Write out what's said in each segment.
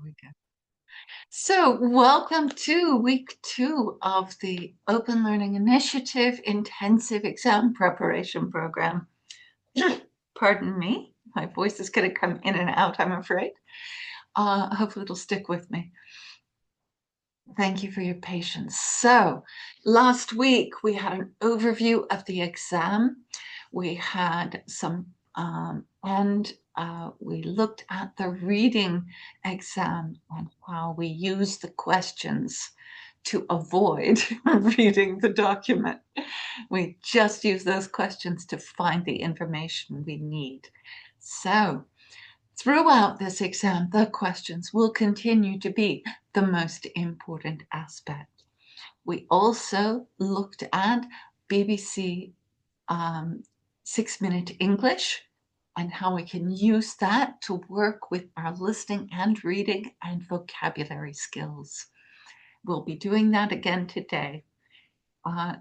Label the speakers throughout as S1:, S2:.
S1: we go. So, welcome to week 2 of the Open Learning Initiative Intensive Exam Preparation Program. Pardon me, my voice is going to come in and out, I'm afraid. Hopefully it'll stick with me. Thank you for your patience. So, last week we had an overview of the exam. We had some, we looked at the reading exam and how we use the questions to avoid reading the document. We just use those questions to find the information we need. So, throughout this exam, the questions will continue to be the most important aspect. We also looked at BBC 6-Minute English and how we can use that to work with our listening and reading and vocabulary skills. We'll be doing that again today.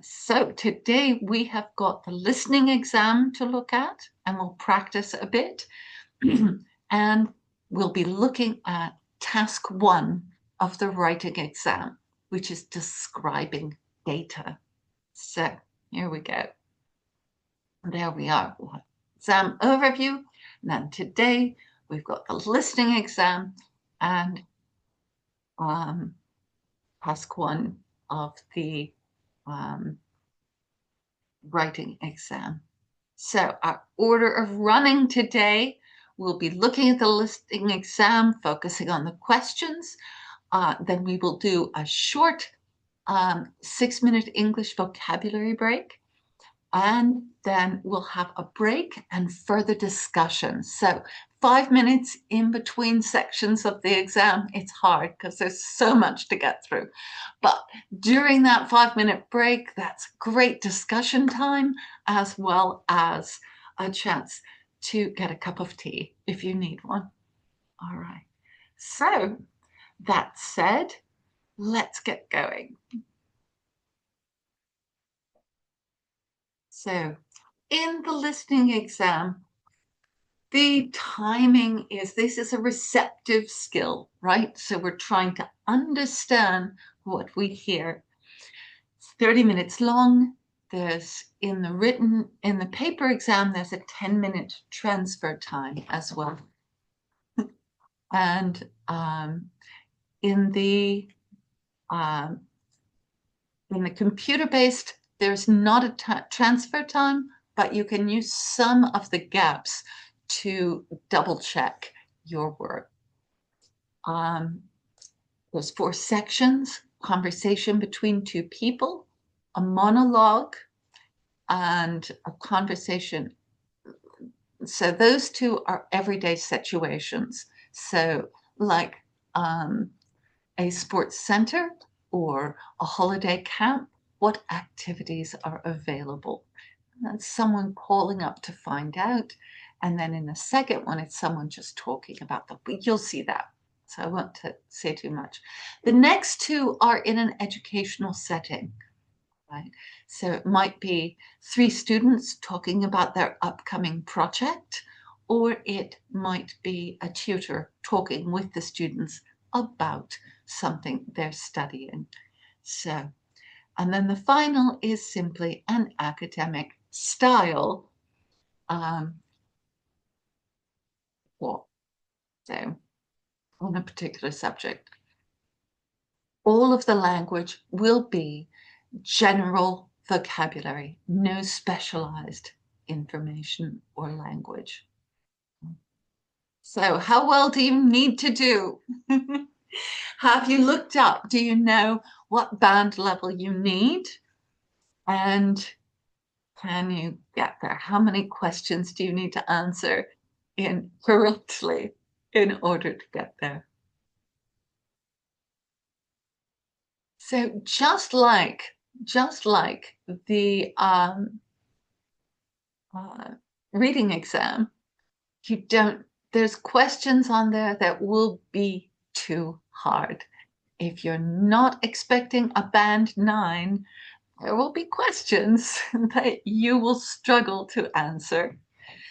S1: So today we have got the listening exam to look at, and we'll practice a bit. And we'll be looking at task 1 of the writing exam, which is describing data. So here we go. There we are. Exam overview. And then today we've got the listening exam and task 1 of the writing exam. So our order of running today, we'll be looking at the listening exam, focusing on the questions. Then we will do a short 6-minute English vocabulary break. And then we'll have a break and further discussion. So 5 minutes in between sections of the exam, it's hard because there's so much to get through. But during that 5-minute break, that's great discussion time as well as a chance to get a cup of tea if you need one. All right. So that said, let's get going. So in the listening exam, the timing this is a receptive skill, right? So we're trying to understand what we hear. It's 30 minutes long. There's in the paper exam, there's a 10-minute transfer time as well. And in the computer-based, there's not a transfer time, but you can use some of the gaps to double check your work. There's 4 sections: conversation between 2 people, a monologue, and a conversation. So those 2 are everyday situations. So like a sports center or a holiday camp, what activities are available? And that's someone calling up to find out. And then in the second one, it's someone just talking about them. But you'll see that. So I won't say too much. The next 2 are in an educational setting, right? So it might be 3 students talking about their upcoming project, or it might be a tutor talking with the students about something they're studying. So, and then the final is simply an academic style so on a particular subject. All of the language will be general vocabulary, no specialized information or language. So how well do you need to do? Have you looked up? Do you know what band level you need? And can you get there? How many questions do you need to answer correctly in order to get there? So just like the reading exam, there's questions on there that will be too hard. If you're not expecting a band 9, there will be questions that you will struggle to answer.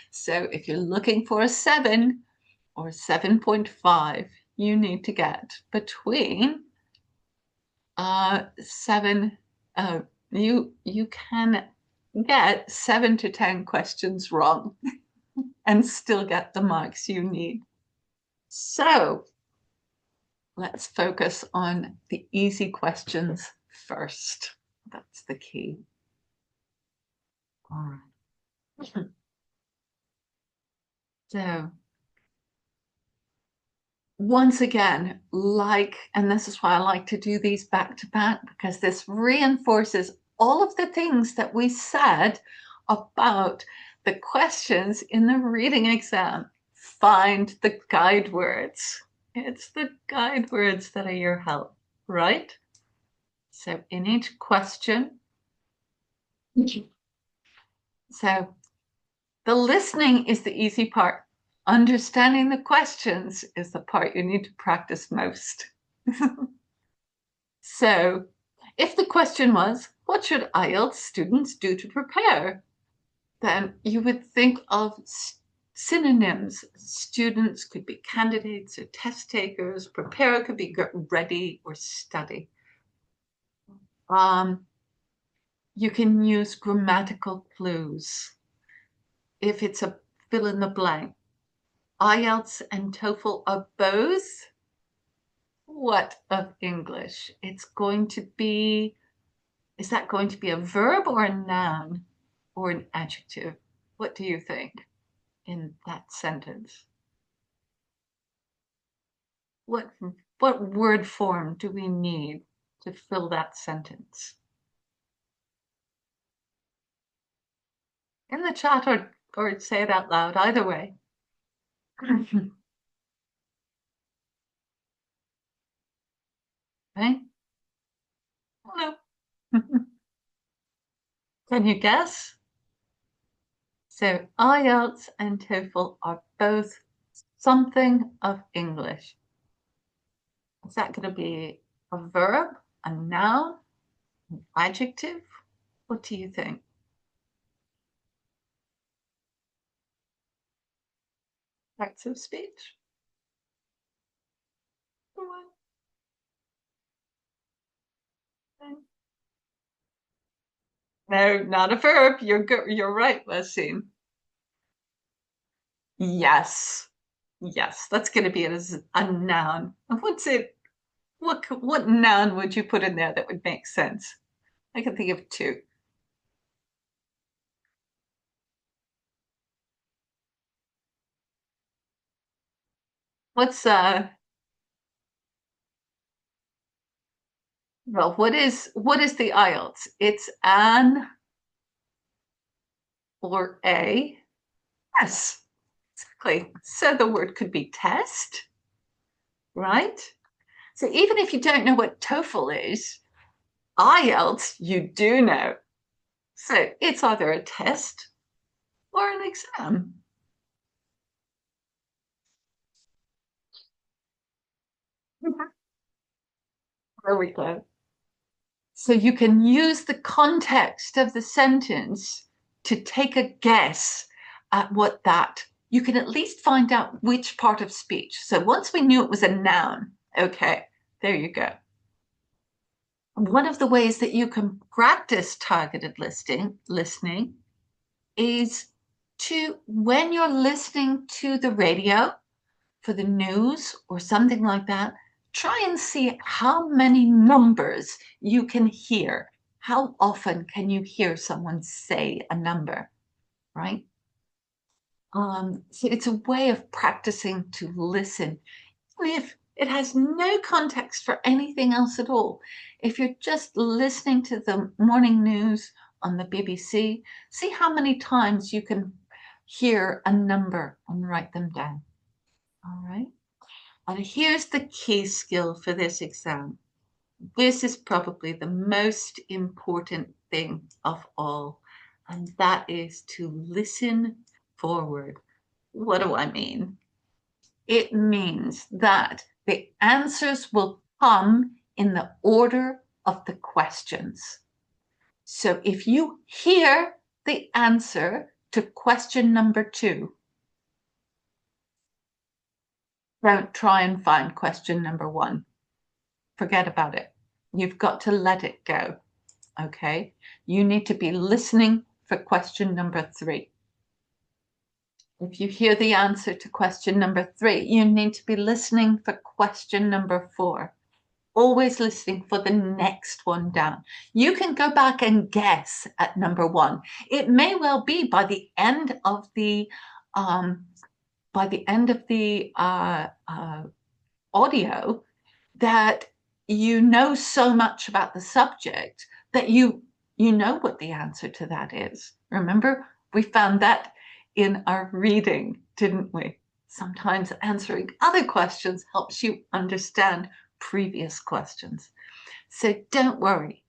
S1: So if you're looking for a 7 or 7.5, you need to get between 7, you can get 7 to 10 questions wrong and still get the marks you need. So let's focus on the easy questions first. That's the key. All right. So once again, and this is why I like to do these back to back, because this reinforces all of the things that we said about the questions in the reading exam. Find the guide words. It's the guide words that are your help, right? So in each question, so the listening is the easy part. Understanding the questions is the part you need to practice most. So if the question was, what should IELTS students do to prepare? Then you would think of synonyms. Students could be candidates or test takers. Prepare could be get ready or study. You can use grammatical clues. If it's a fill in the blank, IELTS and TOEFL are both what of English? It's going to be, is that going to be a verb or a noun or an adjective? What do you think in that sentence? What word form do we need to fill that sentence? In the chat or say it out loud, either way. Right? No. Can you guess? So IELTS and TOEFL are both something of English. Is that going to be a verb, a noun, an adjective? What do you think? Facts of speech? No, not a verb. You're right, Wasim. Yes. Yes, that's going to be a noun. What's it? What noun would you put in there that would make sense? I can think of two. What's well, what is the IELTS? It's an or a. Yes, exactly. So the word could be test, right? So even if you don't know what TOEFL is, IELTS you do know. So it's either a test or an exam. There we go. So you can use the context of the sentence to take a guess at what that, you can at least find out which part of speech. So once we knew it was a noun, okay, there you go. One of the ways that you can practice targeted listening is to, when you're listening to the radio for the news or something like that, try and see how many numbers you can hear. How often can you hear someone say a number, right? So it's a way of practicing to listen, even if it has no context for anything else at all. If you're just listening to the morning news on the BBC, see how many times you can hear a number and write them down. All right. And here's the key skill for this exam. This is probably the most important thing of all, and that is to listen forward. What do I mean? It means that the answers will come in the order of the questions. So if you hear the answer to question number 2, Don't try and find question number 1. Forget about it. You've got to let it go. Okay? You need to be listening for question number 3. If you hear the answer to question number 3, you need to be listening for question number 4. Always listening for the next one down. You can go back and guess at number 1. It may well be by the end of the audio that you know so much about the subject that you know what the answer to that is. Remember, we found that in our reading, didn't we? Sometimes answering other questions helps you understand previous questions. So don't worry.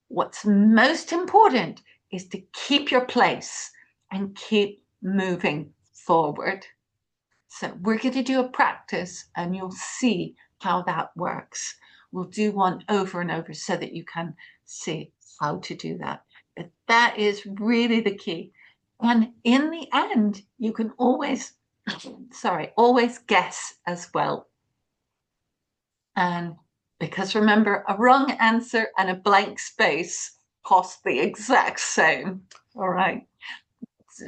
S1: What's most important is to keep your place and keep moving forward. So we're going to do a practice and you'll see how that works. We'll do one over and over so that you can see how to do that. But that is really the key. And in the end, you can always guess as well. And because remember, a wrong answer and a blank space cost the exact same. All right.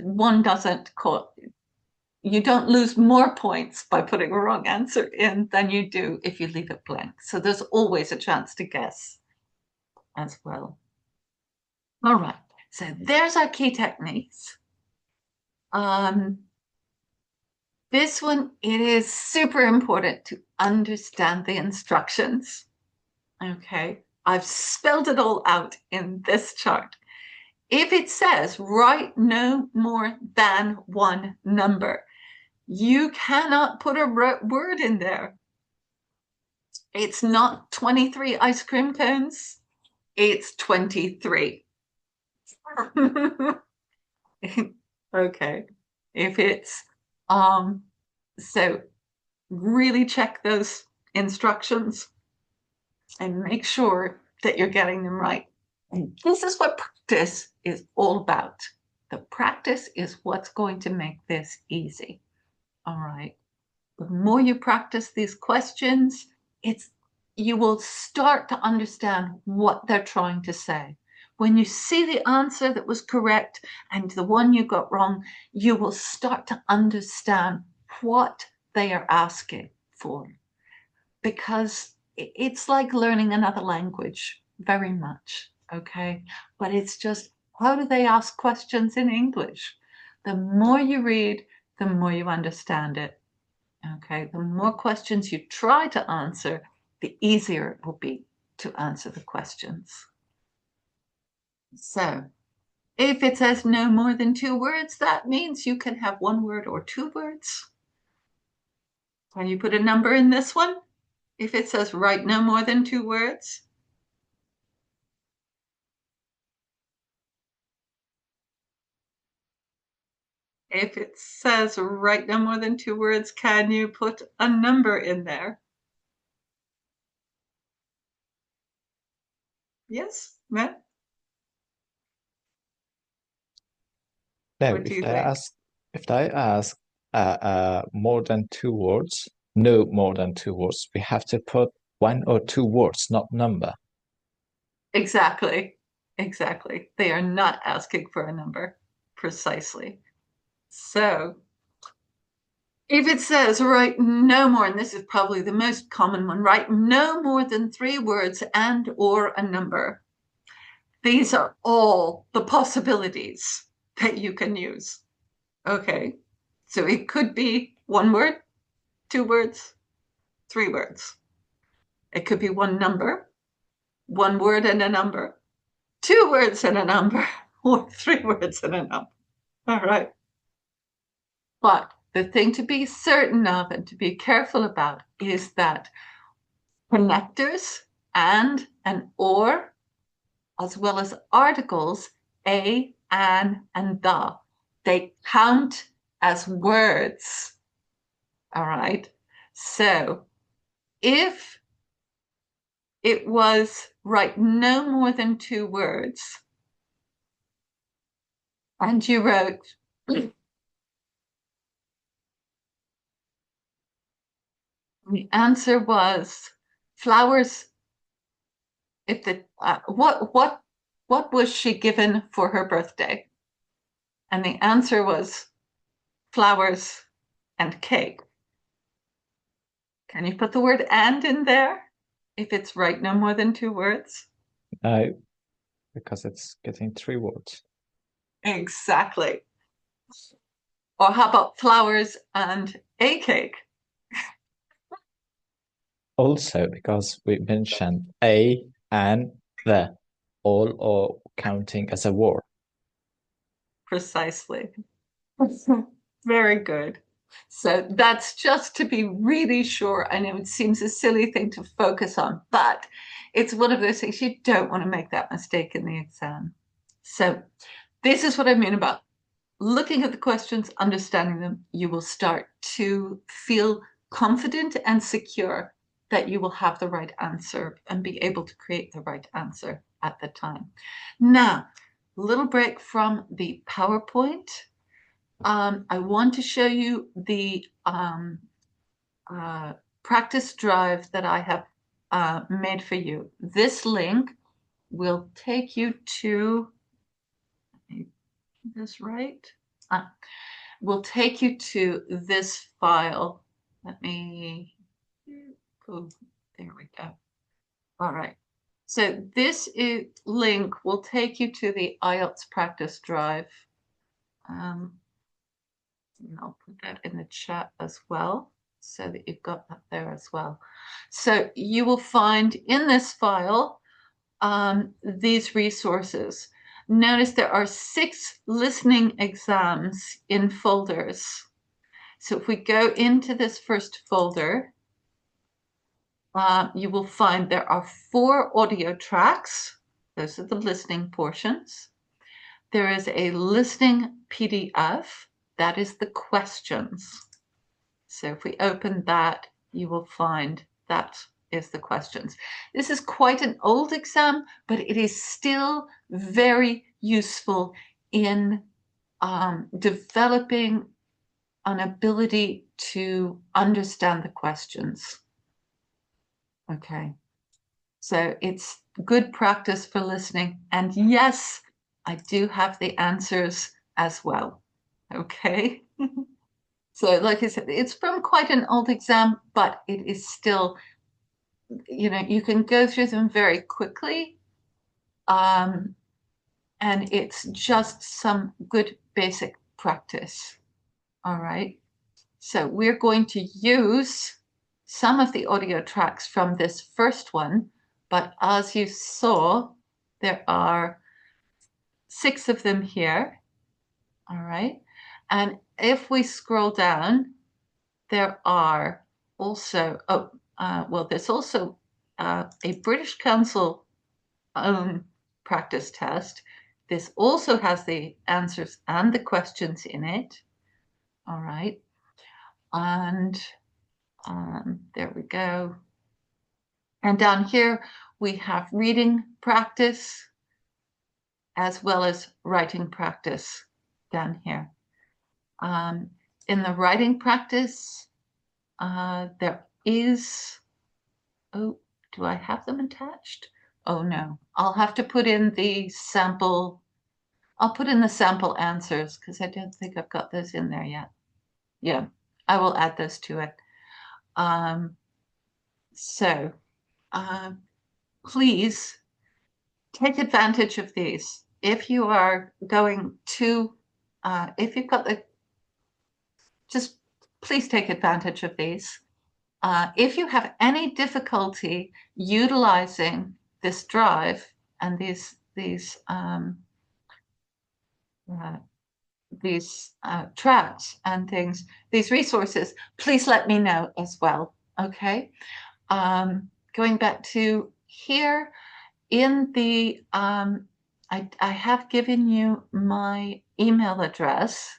S1: One doesn't cost. You don't lose more points by putting a wrong answer in than you do if you leave it blank. So there's always a chance to guess as well. All right, so there's our key techniques. This one, it is super important to understand the instructions. Okay, I've spelled it all out in this chart. If it says write no more than one number, you cannot put a word in there. It's not 23 ice cream cones. It's 23. Okay. If it's, so really check those instructions and make sure that you're getting them right. And this is what practice is all about. The practice is what's going to make this easy. All right. The more you practice these questions, you will start to understand what they're trying to say. When you see the answer that was correct and the one you got wrong, you will start to understand what they are asking for. Because it's like learning another language, very much, okay? But it's just, how do they ask questions in English? The more you read, the more you understand it. Okay, the more questions you try to answer, the easier it will be to answer the questions. So, if it says no more than 2 words, that means you can have 1 word or 2 words. Can you put a number in this one? If it says write no more than 2 words. If it says write no more than 2 words, can you put a number in there? Yes, Matt?
S2: No,
S1: What do you think?
S2: if they ask more than 2 words, no more than 2 words, we have to put 1 or 2 words, not number.
S1: Exactly. Exactly. They are not asking for a number. Precisely. So if it says write no more, and this is probably the most common one, write no more than 3 words and or a number. These are all the possibilities that you can use. Okay. So it could be 1 word, 2 words, 3 words. It could be 1 number, 1 word and a number, 2 words and a number, or 3 words and a number. All right. But the thing to be certain of and to be careful about is that connectors and or, as well as articles, a, an, and the, they count as words. All right. So if it was write no more than 2 words, and you wrote The answer was flowers. If the what was she given for her birthday? And the answer was flowers and cake. Can you put the word and in there? If it's right, no more than two words.
S2: No, because it's getting three words.
S1: Exactly. Or how about flowers and a cake?
S2: Also, because we mentioned a and the, all are counting as a word.
S1: Precisely. Very good. So that's just to be really sure. I know it seems a silly thing to focus on, but it's one of those things you don't want to make that mistake in the exam. So this is what I mean about looking at the questions, understanding them. You will start to feel confident and secure that you will have the right answer and be able to create the right answer at the time. Now, a little break from the PowerPoint. I want to show you the practice drive that I have made for you. This link will take you to, this right? Will take you to this file. Let me, oh, there we go. All right. So this link will take you to the IELTS practice drive. And I'll put that in the chat as well so that you've got that there as well. So you will find in this file these resources. Notice there are 6 listening exams in folders. So if we go into this first folder, you will find there are 4 audio tracks. Those are the listening portions. There is a listening PDF. That is the questions. So if we open that, you will find that is the questions. This is quite an old exam, but it is still very useful in developing an ability to understand the questions. Okay, so it's good practice for listening. And yes, I do have the answers as well. Okay. So like I said, it's from quite an old exam, but it is still, you can go through them very quickly. And it's just some good basic practice. All right. So we're going to use some of the audio tracks from this first one, but as you saw, there are 6 of them here. All right. And if we scroll down, there are also, there's also a British Council practice test. This also has the answers and the questions in it. All right. And there we go. And down here, we have reading practice as well as writing practice down here. In the writing practice, there is, oh, do I have them attached? Oh no, I'll have to put in the sample. I'll put in the sample answers because I don't think I've got those in there yet. Yeah, I will add those to it. So please take advantage of these. If you are going to, if you've got the, just please take advantage of these. If you have any difficulty utilizing this drive and these tracks and things, these resources, please let me know as well. Okay. Going back to here in the, I have given you my email address.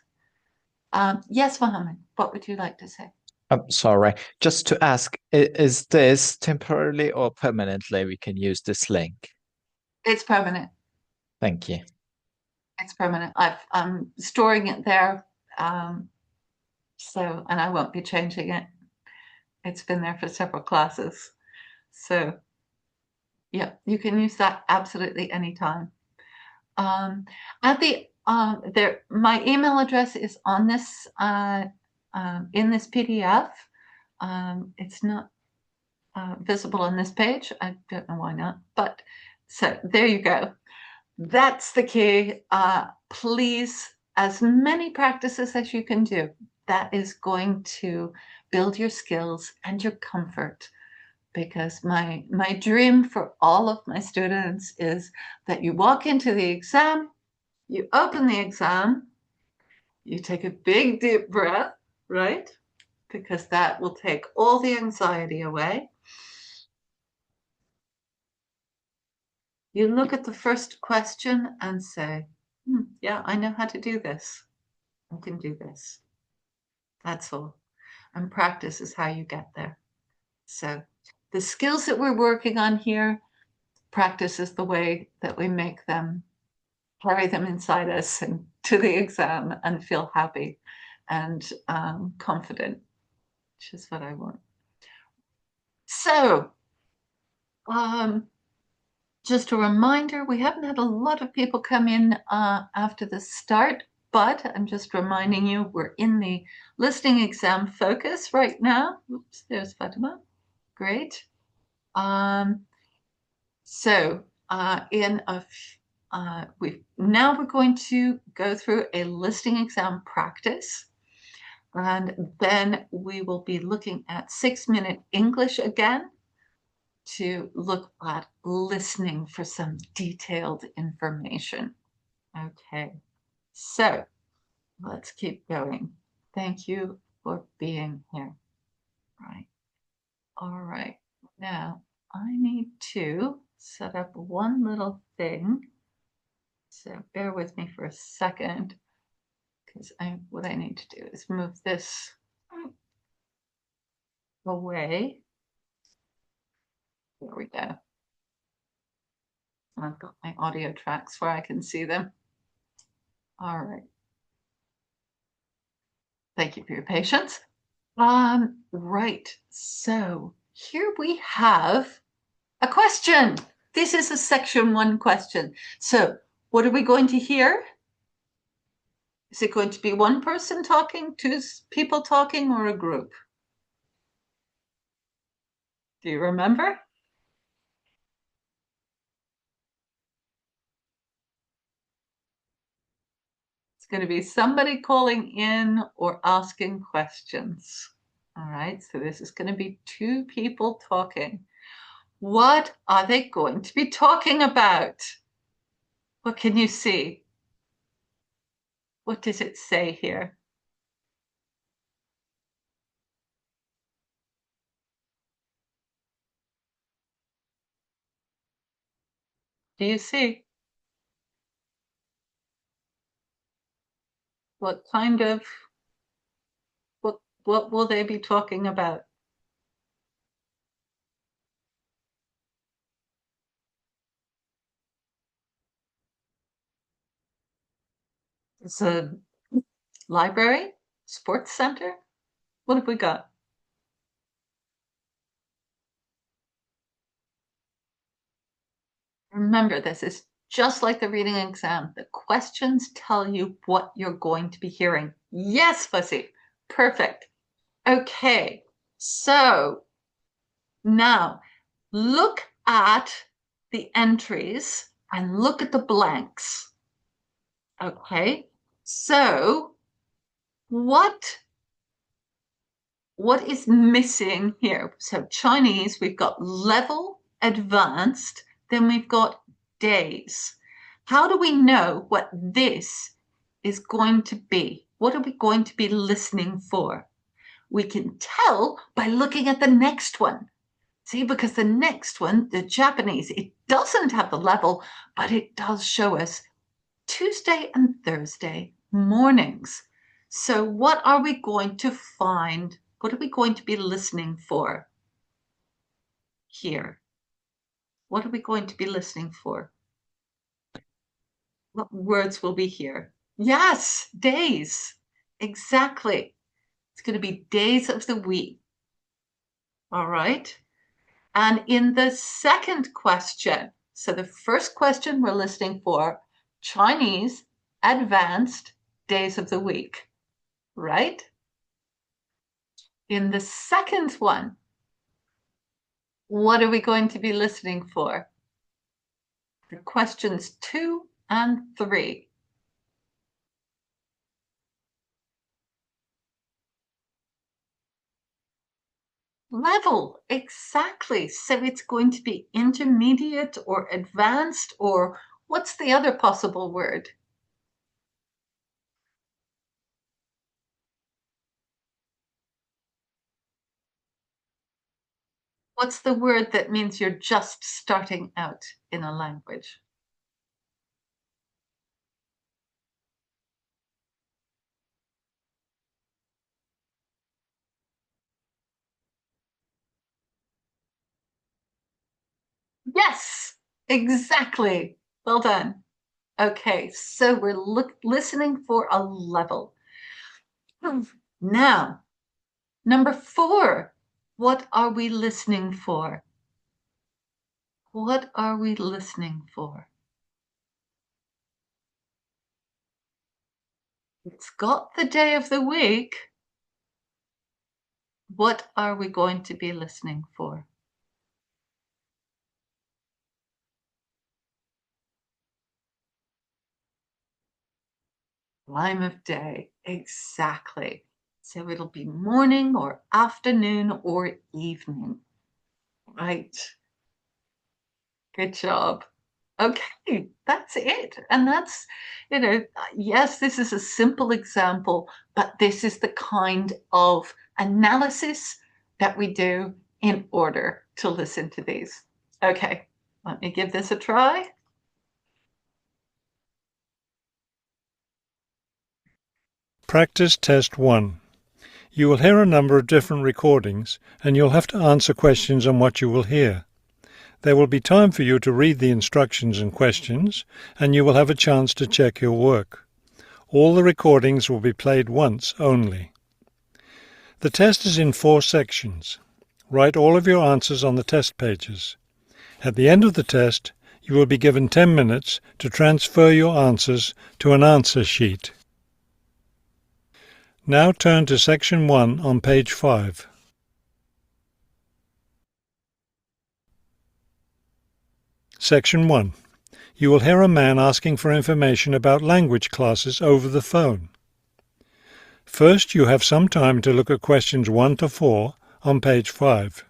S1: Yes, Mohammed, what would you like to say?
S2: I'm sorry, just to ask, is this temporarily or permanently we can use this link?
S1: It's permanent.
S2: Thank you.
S1: It's permanent. I'm storing it there. So, and I won't be changing it. It's been there for several classes. So yeah, you can use that absolutely anytime. At the there, my email address is on this in this PDF. It's not visible on this page. I don't know why not, but so there you go. That's the key. Please, as many practices as you can do. That is going to build your skills and your comfort, because my dream for all of my students is that you walk into the exam, you open the exam, you take a big deep breath, right? Because that will take all the anxiety away. You look at the first question and say, yeah, I know how to do this. I can do this. That's all. And practice is how you get there. So the skills that we're working on here, practice is the way that we make them, carry them inside us and to the exam and feel happy and confident, which is what I want. So just a reminder, we haven't had a lot of people come in after the start, but I'm just reminding you, we're in the listening exam focus right now. Oops, there's Fatima. Great. So now we're going to go through a listening exam practice, and then we will be looking at 6-minute English again to look at listening for some detailed information. Okay, so let's keep going. Thank you for being here. Right. All right. Now I need to set up one little thing. So bear with me for a second, because what I need to do is move this away. There we go. I've got my audio tracks where I can see them. All right. Thank you for your patience. Right. So here we have a question. This is a section 1 question. So what are we going to hear? Is it going to be one person talking, 2 people talking, or a group? Do you remember? It's going to be somebody calling in or asking questions. All right, so this is going to be 2 people talking. What are they going to be talking about? What can you see? What does it say here? Do you see? What kind of, what will they be talking about? It's a library, sports center. What have we got? Remember, this is just like the reading exam. The questions tell you what you're going to be hearing. Yes, Fussy. Perfect. Okay, so now look at the entries and look at the blanks. Okay, so what is missing here? So Chinese, we've got level, advanced, then we've got days. How do we know what this is going to be? What are we going to be listening for? We can tell by looking at the next one. See, because the next one, the Japanese, it doesn't have the level, but it does show us Tuesday and Thursday mornings. So what are we going to find? What are we going to be listening for here? What are we going to be listening for? What words will be here? Yes, days. Exactly. It's going to be days of the week. All right. And in the second question, so the first question we're listening for Chinese advanced days of the week, right? In the second one, what are we going to be listening for? The questions 2 and 3. Level, exactly. So it's going to be intermediate or advanced, or what's the other possible word? What's the word that means you're just starting out in a language? Yes, exactly. Well done. Okay, so we're listening for a level. Now, number 4, what are we listening for? What are we listening for? It's got the day of the week. What are we going to be listening for? Time of day, exactly. So it'll be morning or afternoon or evening. Right. Good job. Okay, that's it. And that's, yes, this is a simple example, but this is the kind of analysis that we do in order to listen to these. Okay, let me give this a try.
S3: Practice Test 1. You will hear a number of different recordings and you'll have to answer questions on what you will hear. There will be time for you to read the instructions and questions, and you will have a chance to check your work. All the recordings will be played once only. The test is in 4 sections. Write all of your answers on the test pages. At the end of the test, you will be given 10 minutes to transfer your answers to an answer sheet. Now turn to Section 1 on page 5. Section 1. You will hear a man asking for information about language classes over the phone. First, you have some time to look at questions 1 to 4 on page 5.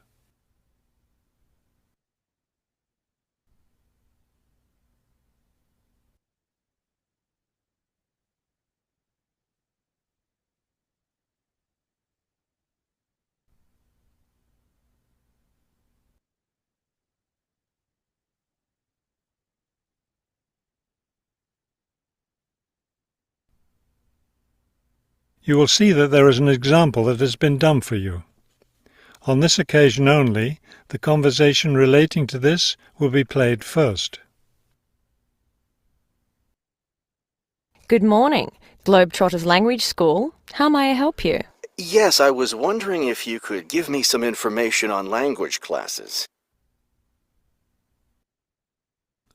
S3: You will see that there is an example that has been done for you. On this occasion only, the conversation relating to this will be played first.
S4: Good morning, Globetrotters Language School. How may I help you?
S5: Yes, I was wondering if you could give me some information on language classes.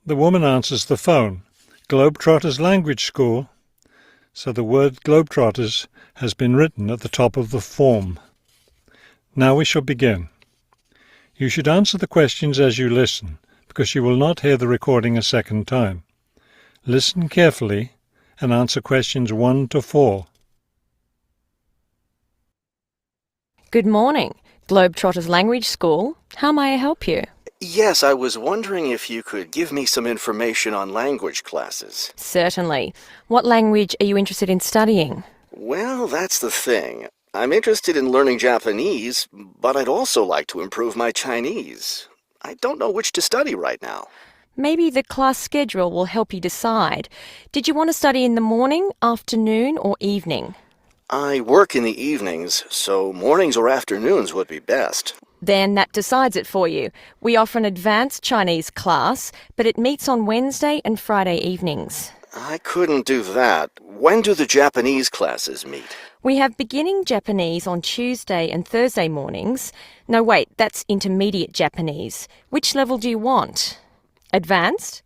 S3: The woman answers the phone. Globetrotters Language School. So the word Globetrotters has been written at the top of the form. Now we shall begin. You should answer the questions as you listen, because you will not hear the recording a second time. Listen carefully and answer questions 1 to 4.
S4: Good morning, Globetrotters Language School. How may I help you?
S5: Yes, I was wondering if you could give me some information on language classes.
S4: Certainly. What language are you interested in studying?
S5: Well, that's the thing. I'm interested in learning Japanese, but I'd also like to improve my Chinese. I don't know which to study right now.
S4: Maybe the class schedule will help you decide. Did you want to study in the morning, afternoon, or evening?
S5: I work in the evenings, so mornings or afternoons would be best.
S4: Then that decides it for you. We offer an advanced Chinese class, but it meets on Wednesday and Friday evenings.
S5: I couldn't do that. When do the Japanese classes meet?
S4: We have beginning Japanese on Tuesday and Thursday mornings. No, wait, that's intermediate Japanese. Which level do you want? Advanced?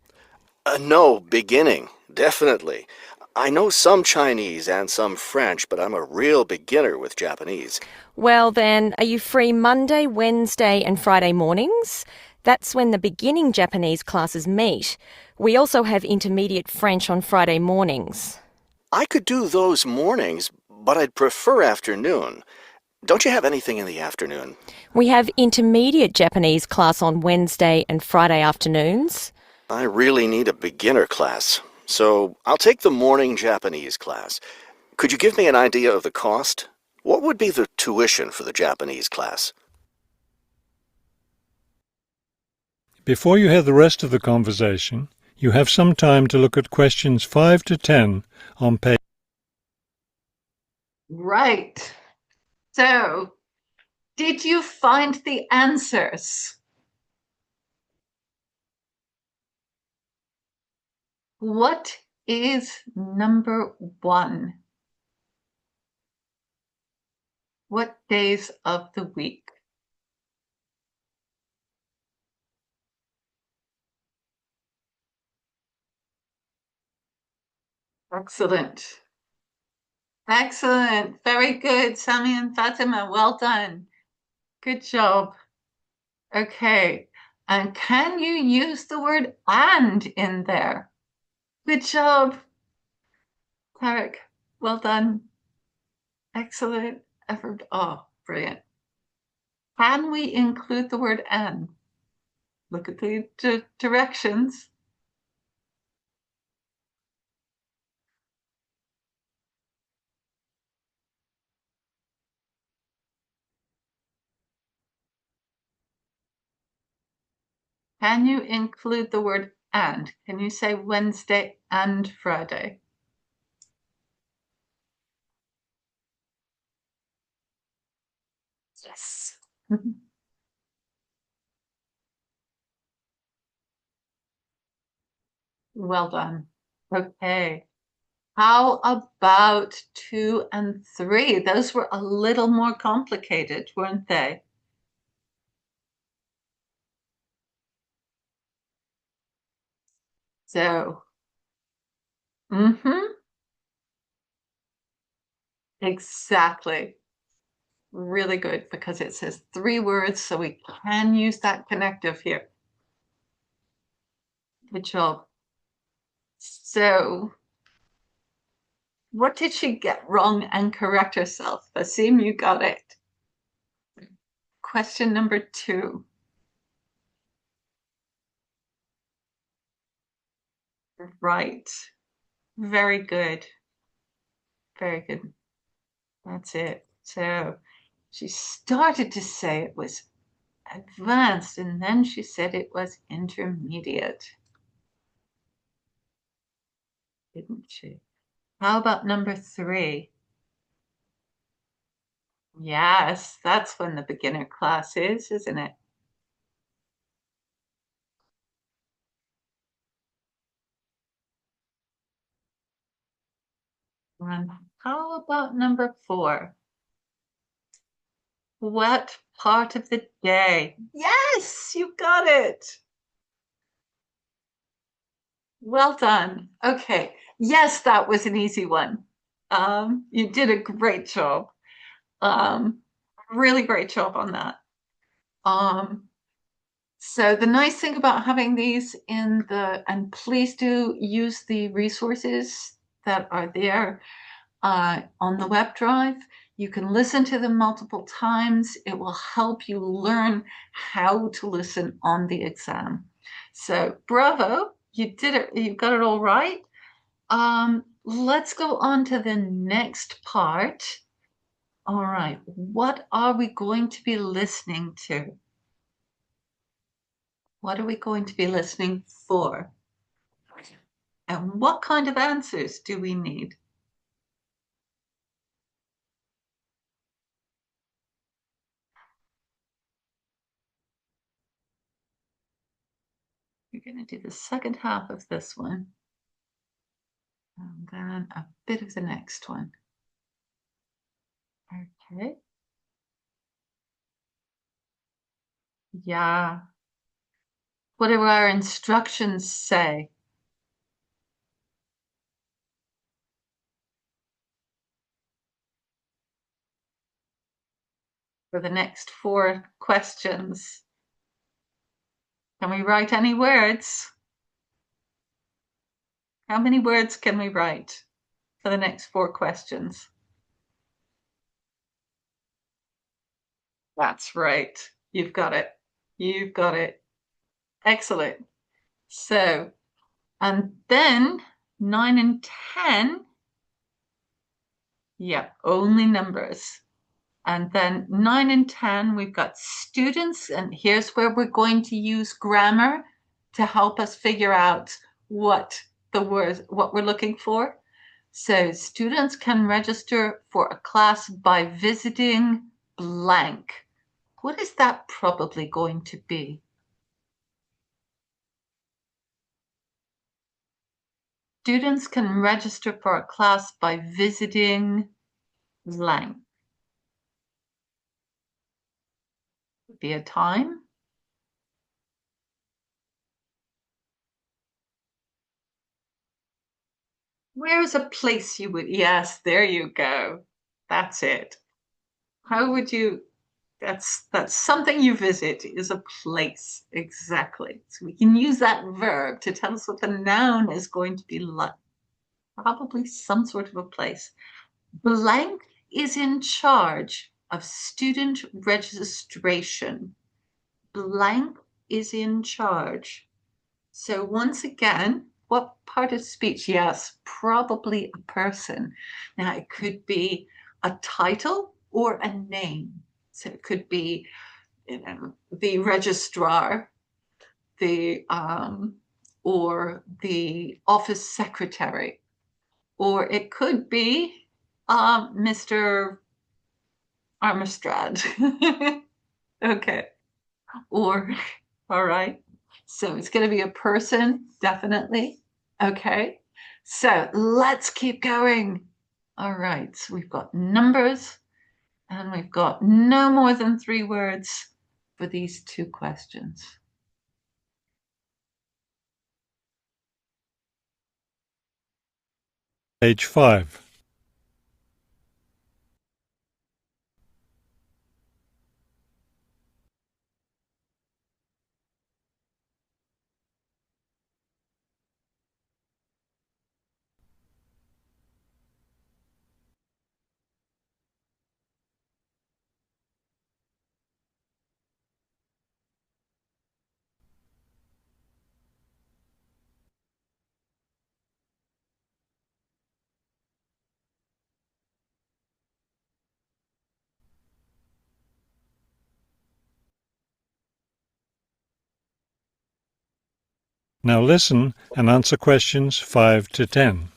S5: No, beginning, definitely. I know some Chinese and some French, but I'm a real beginner with Japanese.
S4: Well then, are you free Monday, Wednesday and Friday mornings? That's when the beginning Japanese classes meet. We also have intermediate French on Friday mornings.
S5: I could do those mornings, but I'd prefer afternoon. Don't you have anything in the afternoon?
S4: We have intermediate Japanese class on Wednesday and Friday afternoons.
S5: I really need a beginner class, so I'll take the morning Japanese class. Could you give me an idea of the cost? What would be the tuition for the Japanese class?
S3: Before you hear the rest of the conversation, you have some time to look at questions 5 to 10 on page.
S1: Right. So, did you find the answers? What is number 1? What days of the week? Excellent. Excellent. Very good, Sami and Fatima. Well done. Good job. Okay. And can you use the word and in there? Good job. Tarek, well done. Excellent effort. Oh, brilliant. Can we include the word and? Look at the directions. Can you include the word and? Can you say Wednesday and Friday? Yes. Well done. Okay. How about 2 and 3? Those were a little more complicated, weren't they? So, exactly. Really good because it says 3 words, so we can use that connective here. Good job. So, what did she get wrong and correct herself? Asim, you got it. Question number 2. Right. Very good. Very good. That's it. So she started to say it was advanced and then she said it was intermediate. Didn't she? How about number 3? Yes, that's when the beginner class is, isn't it? And how about number 4? What part of the day? Yes, you got it. Well done. Okay. Yes, that was an easy one. You did a great job. Um, really great job on that. So the nice thing about having these and please do use the resources that are there on the web drive. You can listen to them multiple times. It will help you learn how to listen on the exam. So bravo, you did it. You got it all right. Let's go on to the next part. All right, what are we going to be listening to? What are we going to be listening for? And what kind of answers do we need? We're going to do the second half of this one, and then a bit of the next one. Okay. Yeah. What do our instructions say? For the next 4 questions. Can we write any words? How many words can we write for the next 4 questions? That's right. You've got it. You've got it. Excellent. So, and then 9 and 10, yeah, only numbers. And then 9 and 10, we've got students, and here's where we're going to use grammar to help us figure out what we're looking for. So students can register for a class by visiting blank. What is that probably going to be? Students can register for a class by visiting blank. Would be a time. Where's a place you would, yes, there you go. That's it. How would you, that's something you visit is a place, exactly. So we can use that verb to tell us what the noun is going to be like. Probably some sort of a place. Blank is in charge of student registration. Blank is in charge. So once again, what part of speech? Yes, probably a person. Now it could be a title or a name. So it could be, the registrar, the or the office secretary, or it could be Mr. Armstrad. Okay. Or, all right. So it's going to be a person, definitely. Okay. So let's keep going. All right. So we've got numbers and we've got no more than 3 words for these 2 questions.
S3: Page 5. Now listen and answer questions 5 to 10.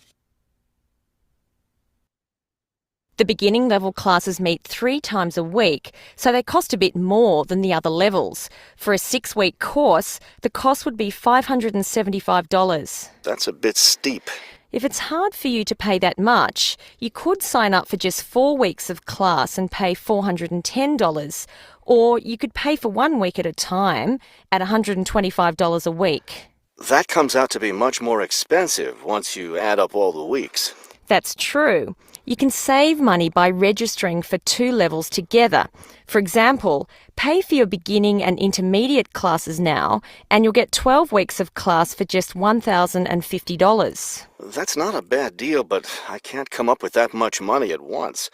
S4: The beginning level classes meet 3 times a week, so they cost a bit more than the other levels. For a 6-week course, the cost would be $575.
S5: That's a bit steep.
S4: If it's hard for you to pay that much, you could sign up for just 4 weeks of class and pay $410, or you could pay for 1 week at a time at $125 a week.
S5: That comes out to be much more expensive once you add up all the weeks.
S4: That's true. You can save money by registering for 2 levels together. For example, pay for your beginning and intermediate classes now, and you'll get 12 weeks of class for just $1,050.
S5: That's not a bad deal, but I can't come up with that much money at once.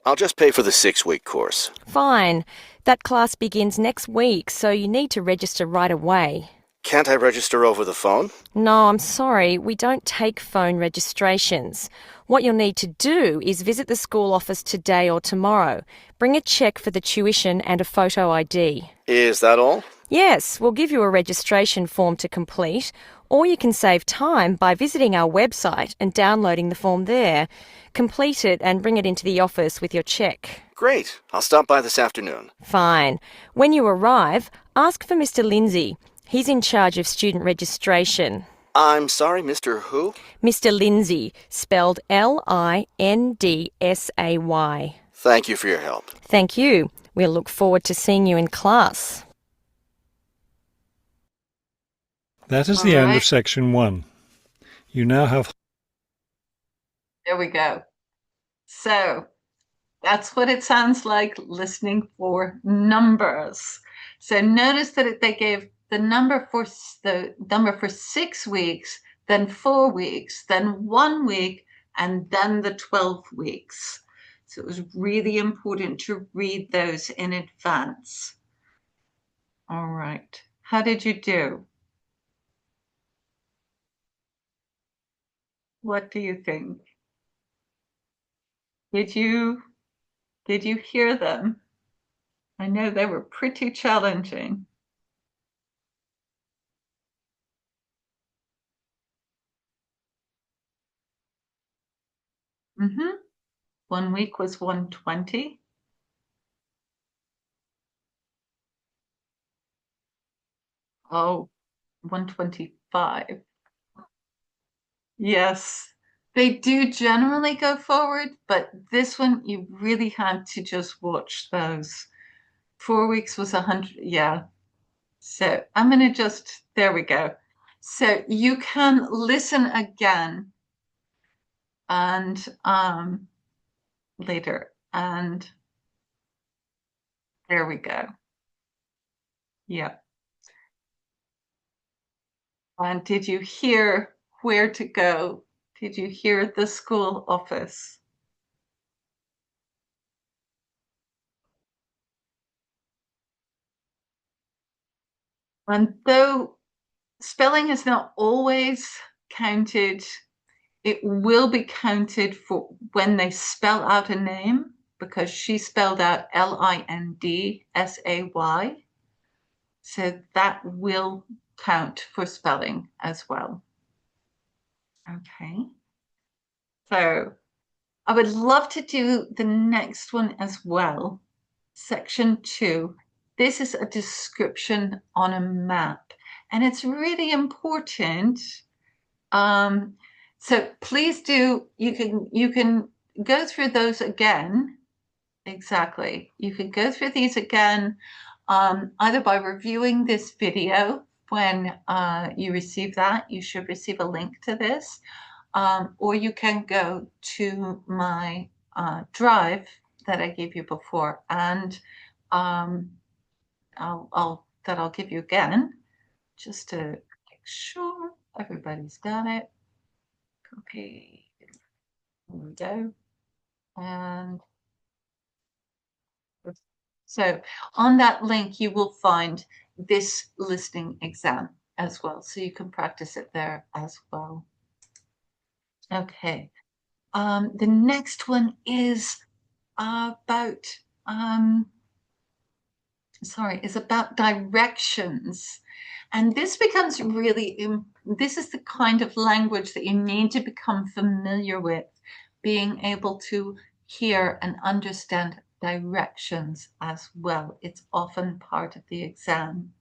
S5: I'll just pay for the 6-week course.
S4: Fine. That class begins next week, so you need to register right away.
S5: Can't I register over the phone?
S4: No, I'm sorry, we don't take phone registrations. What you'll need to do is visit the school office today or tomorrow. Bring a cheque for the tuition and a photo ID.
S5: Is that all?
S4: Yes, we'll give you a registration form to complete, or you can save time by visiting our website and downloading the form there. Complete it and bring it into the office with your cheque.
S5: Great. I'll stop by this afternoon.
S4: Fine. When you arrive, ask for Mr. Lindsay. He's in charge of student registration.
S5: I'm sorry, Mr. Who?
S4: Mr. Lindsay, spelled Lindsay.
S5: Thank you for your help.
S4: Thank you. We'll look forward to seeing you in class.
S3: That is the end of section 1. You now have...
S1: There we go. So that's what it sounds like listening for numbers. So notice that they gave the number for 6 weeks, then 4 weeks, then 1 week, and then the 12 weeks. So it was really important to read those in advance. All right. How did you do? What do you think? Did you hear them? I know they were pretty challenging. Mm-hmm. 1 week was 120. Oh, 125. Yes, they do generally go forward, but this one you really had to just watch those. 4 weeks was 100. Yeah. So I'm going to just, there we go. So you can listen again and later. And there we go. Yeah. And did you hear where to go? Did you hear the school office? And though spelling is not always counted, it will be counted for when they spell out a name, because she spelled out Lindsay. So that will count for spelling as well. Okay. So I would love to do the next one as well. Section 2. This is a description on a map, and it's really important. So please do, you can go through those again. Exactly. You can go through these again, either by reviewing this video when you receive that. You should receive a link to this, or you can go to my drive that I gave you before, and I'll give you again, just to make sure everybody's got it. Copy. There we go. And so on that link, you will find this listening exam as well. So you can practice it there as well. Okay. The next one is about, is about directions. And this becomes really, this is the kind of language that you need to become familiar with, being able to hear and understand directions as well. It's often part of the exam,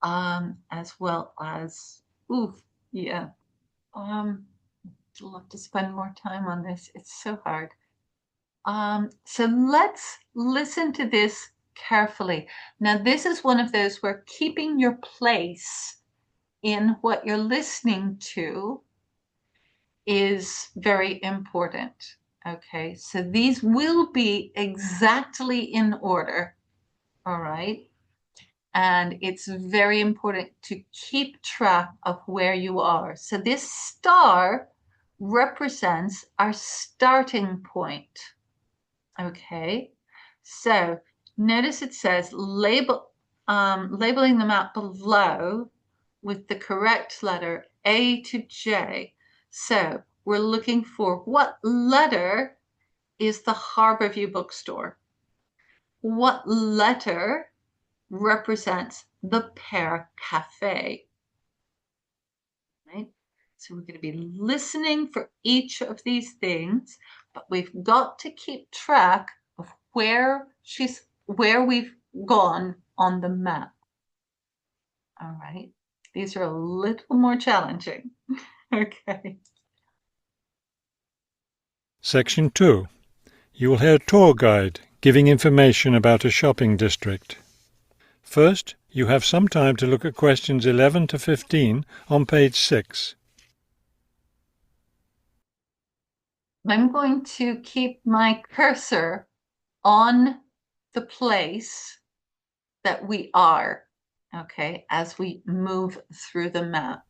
S1: as well as, yeah. I'd love to spend more time on this. It's so hard. So let's listen to this carefully. Now, this is one of those where keeping your place in what you're listening to is very important. Okay, so these will be exactly in order. All right. And it's very important to keep track of where you are. So this star represents our starting point. Okay, so notice it says labeling the map below with the correct letter A to J. So we're looking for what letter is the Harborview bookstore? What letter represents the Pear Cafe? Right? So we're going to be listening for each of these things, but we've got to keep track of where we've gone on the map. All right. These are a little more challenging. Okay.
S3: Section 2. You will hear a tour guide giving information about a shopping district. First, you have some time to look at questions 11 to 15 on page 6.
S1: I'm going to keep my cursor on the place that we are, okay, as we move through the map.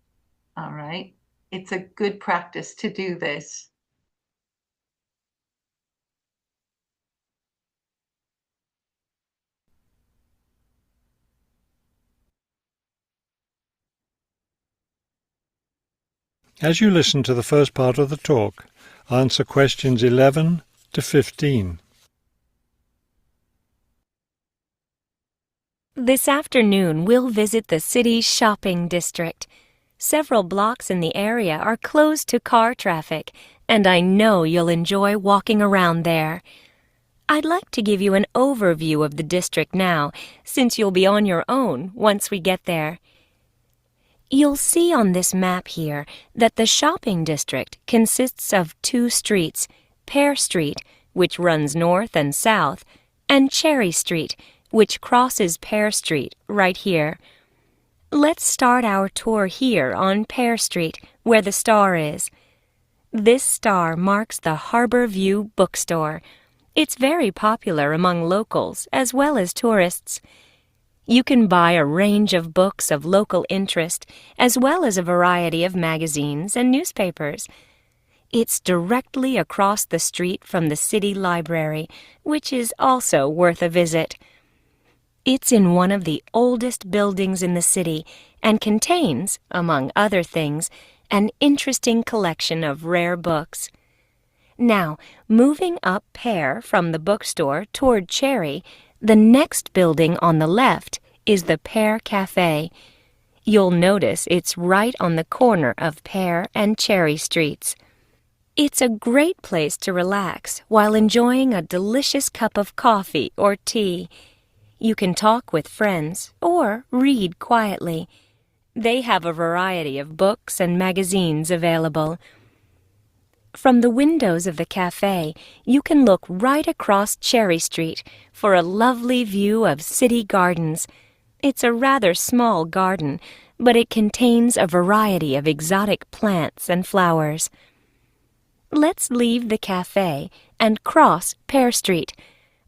S1: All right. It's a good practice to do this.
S3: As you listen to the first part of the talk, answer questions 11 to 15.
S4: This afternoon, we'll visit the city's shopping district. Several blocks in the area are closed to car traffic, and I know you'll enjoy walking around there. I'd like to give you an overview of the district now, since you'll be on your own once we get there. You'll see on this map here that the shopping district consists of 2 streets, Pear Street, which runs north and south, and Cherry Street, which crosses Pear Street right here. Let's start our tour here on Pear Street, where the star is. This star marks the Harbor View Bookstore. It's very popular among locals as well as tourists. You can buy a range of books of local interest, as well as a variety of magazines and newspapers. It's directly across the street from the city library, which is also worth a visit. It's in one of the oldest buildings in the city and contains, among other things, an interesting collection of rare books. Now, moving up Pear from the bookstore toward Cherry, the next building on the left is the Pear Cafe. You'll notice it's right on the corner of Pear and Cherry Streets. It's a great place to relax while enjoying a delicious cup of coffee or tea. You can talk with friends or read quietly. They have a variety of books and magazines available. From the windows of the cafe, you can look right across Cherry Street for a lovely view of city gardens. It's a rather small garden, but it contains a variety of exotic plants and flowers. Let's leave the cafe and cross Pear Street.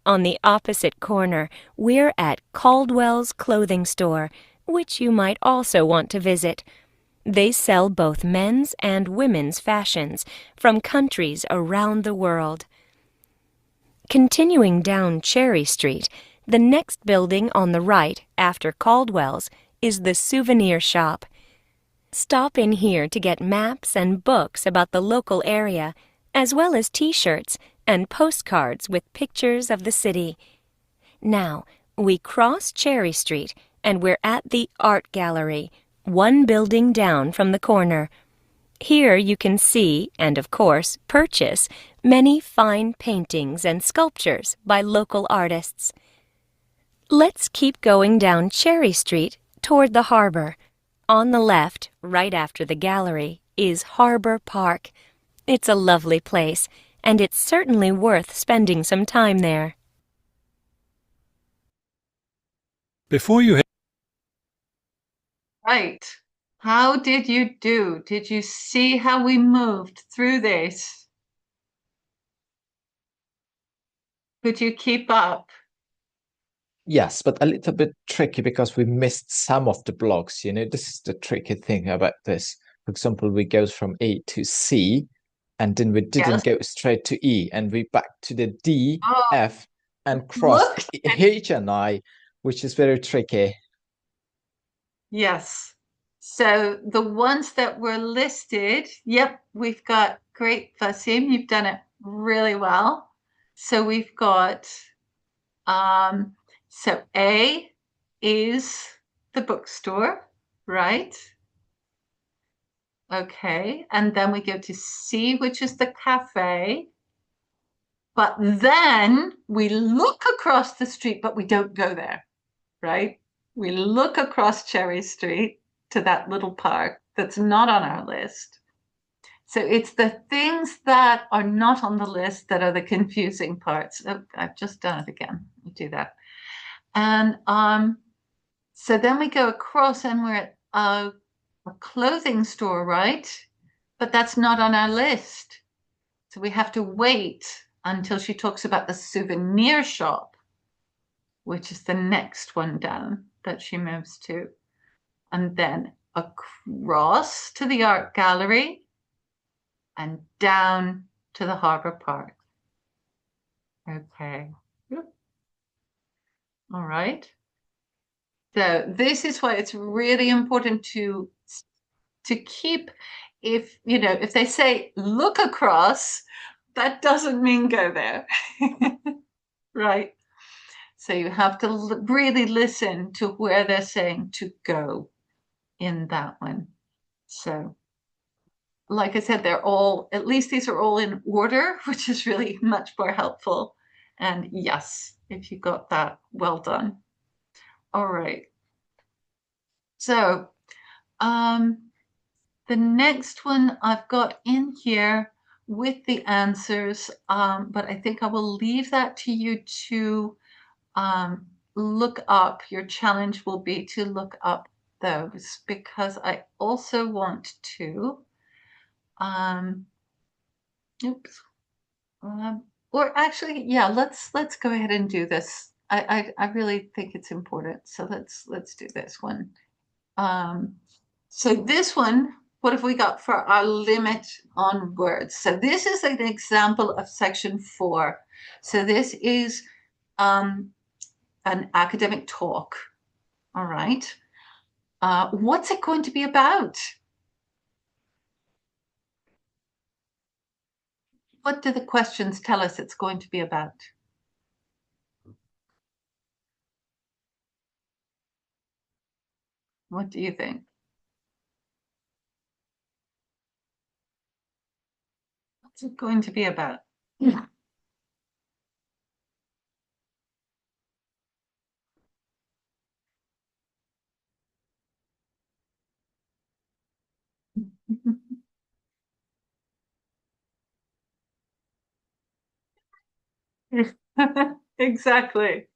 S4: On the opposite corner, we're at Caldwell's Clothing Store, which you might also want to visit. They sell both men's and women's fashions from countries around the world. Continuing down Cherry Street, the next building on the right after Caldwell's is the Souvenir Shop. Stop in here to get maps and books about the local area, as well as T-shirts and postcards with pictures of the city. Now, we cross Cherry Street and we're at the Art Gallery, one building down from the corner. Here you can see, and of course purchase, many fine paintings and sculptures by local artists. Let's keep going down Cherry Street toward the harbor. On the left, right after the gallery, is Harbor Park. It's a lovely place, and it's certainly worth spending some time there.
S3: Before you
S1: Right. How did you do? Did you see how we moved through this? Could you keep up?
S2: Yes, but a little bit tricky because we missed some of the blocks. This is the tricky thing about this. For example, we go from A to C, and then we didn't go straight to E, and we back to the D, F, and cross H and I, which is very tricky.
S1: Yes. So the ones that were listed, yep, we've got great, Vasim, you've done it really well. So we've got, so A is the bookstore, right? Okay, and then we go to C, which is the cafe. But then we look across the street, but we don't go there, right? We look across Cherry Street to that little park that's not on our list. So it's the things that are not on the list that are the confusing parts. Oh, I've just done it again. We'll do that. And so then we go across and we're at a clothing store, right? But that's not on our list. So we have to wait until she talks about the souvenir shop, which is the next one down that she moves to. And then across to the art gallery and down to the harbor park. Okay. All right. So this is why it's really important to keep, if they say look across, that doesn't mean go there. Right. So you have to really listen to where they're saying to go in that one. So like I said, they're all, at least these are all in order, which is really much more helpful. And yes, if you got that, well done. All right. So the next one I've got in here with the answers, but I think I will leave that to you to look up. Your challenge will be to look up those, because I also want to, oops, or actually, yeah, let's go ahead and do this. I really think it's important. So let's do this one. So this one, what have we got for our limit on words? So this is an example of section 4. So this is an academic talk. All right. What's it going to be about? What do the questions tell us it's going to be about? What do you think? What's it going to be about? Yeah. Exactly.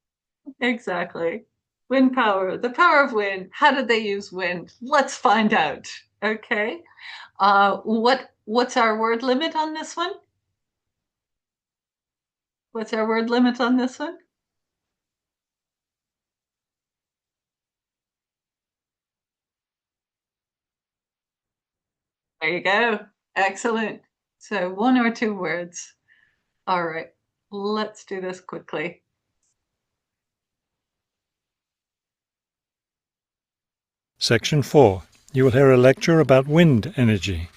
S1: Exactly. Wind power, the power of wind. How did they use wind? Let's find out. Okay. What's our word limit on this one? What's our word limit on this one? There you go. Excellent. So 1 or 2 words. All right. Let's do this quickly.
S3: Section 4. You will hear a lecture about wind energy.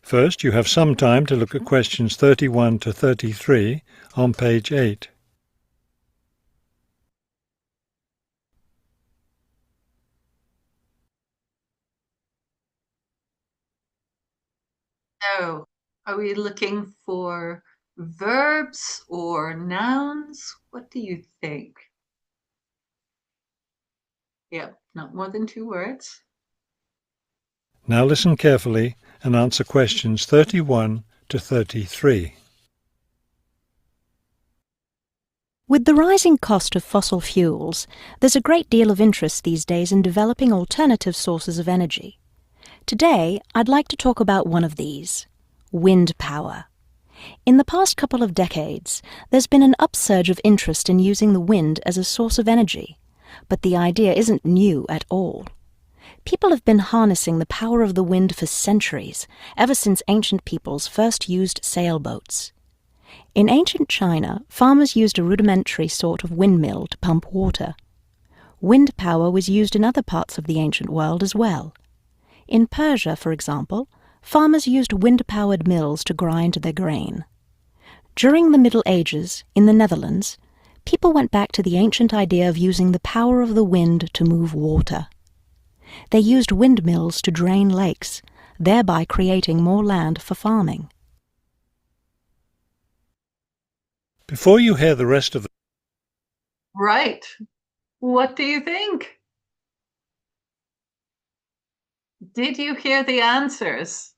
S3: First, you have some time to look at questions 31 to 33 on page 8.
S1: So, are we looking for verbs or nouns? What do you think? Yep, not more than 2 words.
S3: Now listen carefully and answer questions 31 to 33.
S6: With the rising cost of fossil fuels, there's a great deal of interest these days in developing alternative sources of energy. Today, I'd like to talk about one of these: wind power. In the past couple of decades, there's been an upsurge of interest in using the wind as a source of energy, but the idea isn't new at all. People have been harnessing the power of the wind for centuries, ever since ancient peoples first used sailboats. In ancient China, farmers used a rudimentary sort of windmill to pump water. Wind power was used in other parts of the ancient world as well. In Persia, for example, farmers used wind-powered mills to grind their grain. During the Middle Ages, in the Netherlands, people went back to the ancient idea of using the power of the wind to move water. They used windmills to drain lakes, thereby creating more land for farming.
S3: Before you hear the rest of the
S1: Right. What do you think? Did you hear the answers?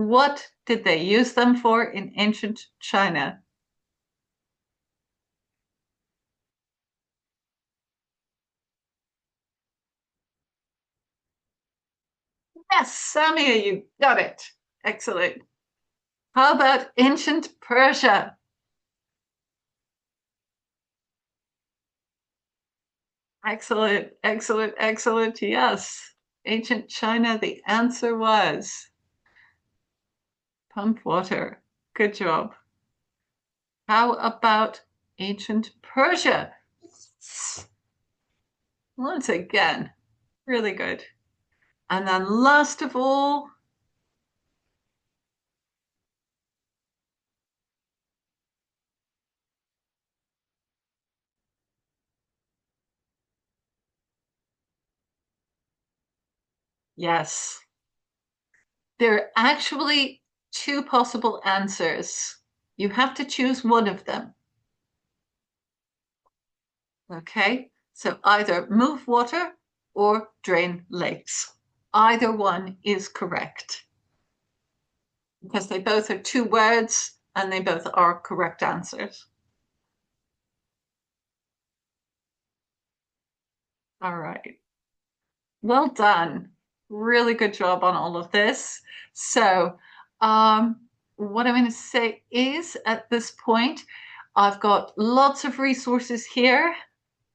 S1: What did they use them for in ancient China? Yes, Samia, you got it. Excellent. How about ancient Persia? Excellent, excellent, excellent. Yes. Ancient China, the answer was pump water. Good job. How about ancient Persia? Once again, really good. And then last of all, yes, there are actually two possible answers. You have to choose one of them. Okay, so either move water or drain lakes. Either one is correct because they both are two words and they both are correct answers. All right. Well done. Really good job on all of this. So, what I'm going to say is at this point, I've got lots of resources here.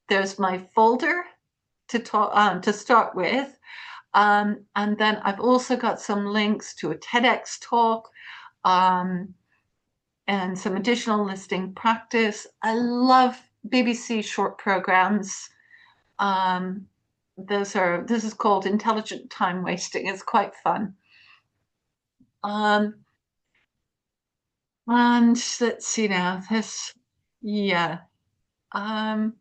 S1: There's my folder to start with. And then I've also got some links to a TEDx talk and some additional listening practice. I love BBC short programs. This is called intelligent time wasting. It's quite fun. And let's see now. Yeah. And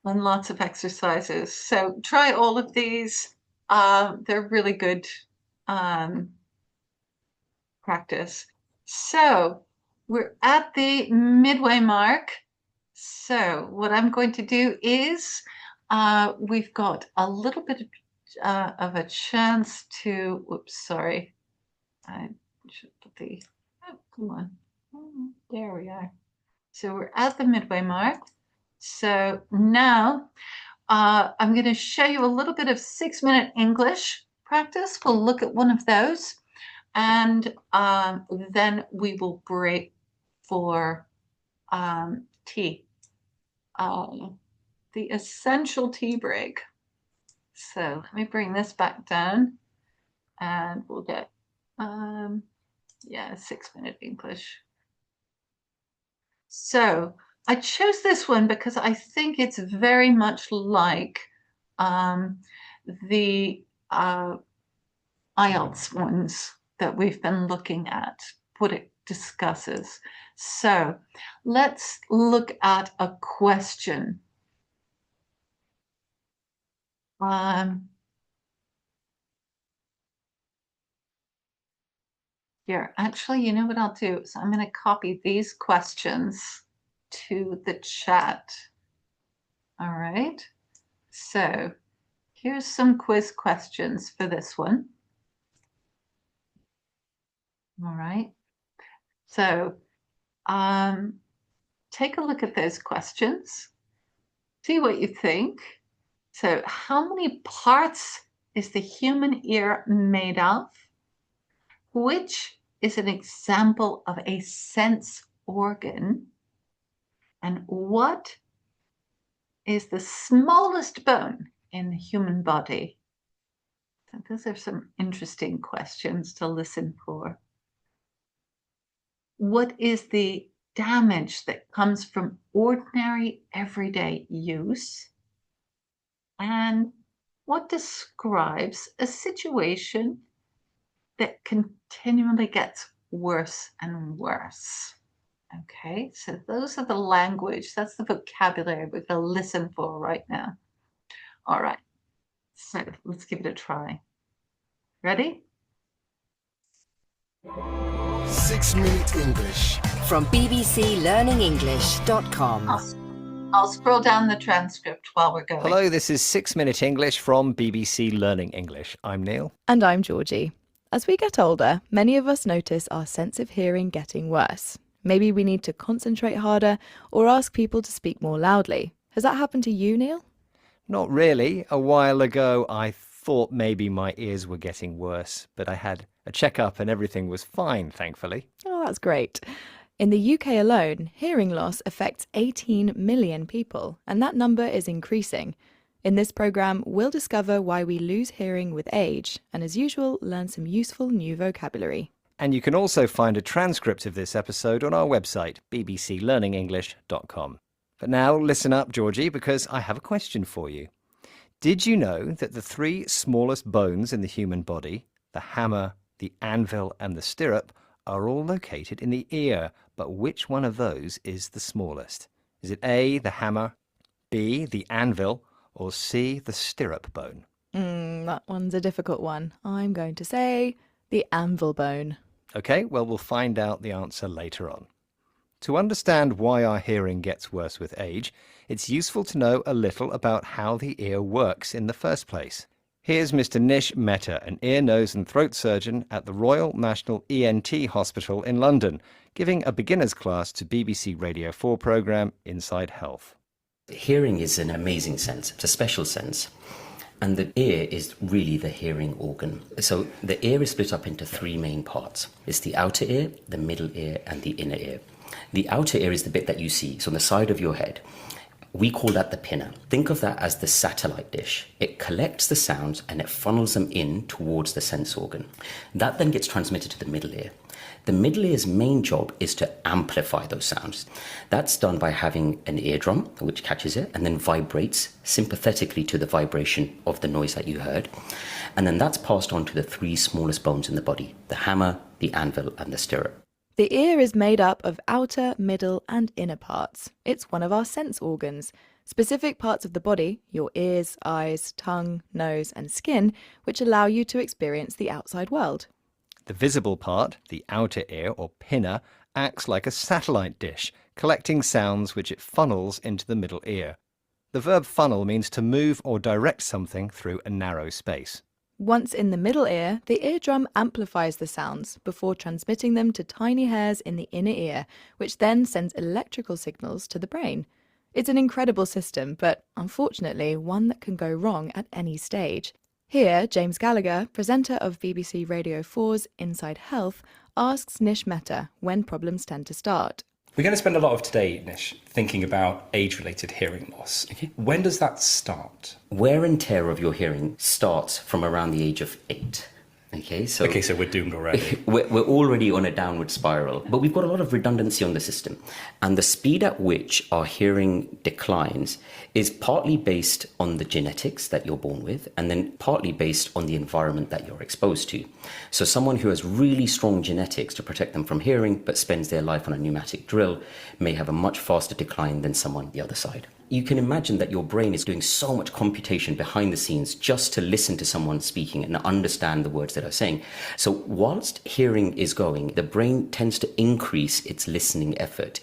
S1: lots of exercises. So try all of these. They're really good practice. So we're at the midway mark. So what I'm going to do is we've got a little bit of a chance to, whoops, sorry. I should put the, oh, come on. There we are. So we're at the midway mark. So now I'm going to show you a little bit of 6-minute English practice. We'll look at one of those. And then we will break for tea. The essential tea break. So let me bring this back down and we'll get, 6-minute English. So I chose this one because I think it's very much like the IELTS ones that we've been looking at, what it discusses. So let's look at a question. Here, actually, you know what I'll do? So I'm going to copy these questions to the chat. All right. So here's some quiz questions for this one. All right. So take a look at those questions. See what you think. So how many parts is the human ear made of? Which is an example of a sense organ? And what is the smallest bone in the human body? So those are some interesting questions to listen for. What is the damage that comes from ordinary everyday use? And what describes a situation that continually gets worse and worse? Okay, so those are the language, that's the vocabulary we're going to listen for right now. All right, so let's give it a try. Ready?
S7: 6-minute English
S8: from bbclearningenglish.com.
S1: I'll scroll down the transcript while we're going.
S9: Hello, this is 6-minute English from BBC Learning English. I'm Neil.
S10: And I'm Georgie.
S8: As we get older, many of us notice our sense of hearing getting worse. Maybe we need to concentrate harder or ask people to speak more loudly. Has that happened to you, Neil?
S9: Not really. A while ago, I thought maybe my ears were getting worse, but I had a checkup and everything was fine, thankfully.
S8: Oh, that's great. In the UK alone, hearing loss affects 18 million people, and that number is increasing. In this programme, we'll discover why we lose hearing with age, and as usual, learn some useful new vocabulary.
S9: And you can also find a transcript of this episode on our website, bbclearningenglish.com. But now listen up, Georgie, because I have a question for you. Did you know that the 3 smallest bones in the human body, the hammer, the anvil and the stirrup, are all located in the ear? But which one of those is the smallest? Is it A, the hammer, B, the anvil, or C, the stirrup bone?
S8: That one's a difficult one. I'm going to say the anvil bone.
S9: OK, well, we'll find out the answer later on. To understand why our hearing gets worse with age, it's useful to know a little about how the ear works in the first place. Here's Mr. Nish Mehta, an ear, nose and throat surgeon at the Royal National ENT Hospital in London, giving a beginner's class to BBC Radio 4 programme Inside Health.
S10: Hearing is an amazing sense. It's a special sense. And the ear is really the hearing organ. So the ear is split up into 3 main parts. It's the outer ear, the middle ear, and the inner ear. The outer ear is the bit that you see, so on the side of your head. We call that the pinna. Think of that as the satellite dish. It collects the sounds and it funnels them in towards the sense organ. That then gets transmitted to the middle ear. The middle ear's main job is to amplify those sounds. That's done by having an eardrum, which catches it, and then vibrates sympathetically to the vibration of the noise that you heard. And then that's passed on to the 3 smallest bones in the body, the hammer, the anvil, and the stirrup.
S8: The ear is made up of outer, middle, and inner parts. It's one of our sense organs. Specific parts of the body, your ears, eyes, tongue, nose, and skin, which allow you to experience the outside world.
S9: The visible part, the outer ear or pinna, acts like a satellite dish, collecting sounds which it funnels into the middle ear. The verb funnel means to move or direct something through a narrow space.
S8: Once in the middle ear, the eardrum amplifies the sounds before transmitting them to tiny hairs in the inner ear, which then sends electrical signals to the brain. It's an incredible system, but unfortunately one that can go wrong at any stage. Here, James Gallagher, presenter of BBC Radio 4's Inside Health, asks Nish Mehta when problems tend to start.
S11: We're going to spend a lot of today, Nish, thinking about age-related hearing loss.
S10: Okay.
S11: When does that start?
S10: Wear and tear of your hearing starts from around the age of 8. Okay, so
S11: we're doomed already.
S10: We're already on a downward spiral, but we've got a lot of redundancy on the system. And the speed at which our hearing declines is partly based on the genetics that you're born with, and then partly based on the environment that you're exposed to. So someone who has really strong genetics to protect them from hearing, but spends their life on a pneumatic drill, may have a much faster decline than someone the other side. You can imagine that your brain is doing so much computation behind the scenes just to listen to someone speaking and understand the words that are saying. So whilst hearing is going, the brain tends to increase its listening effort.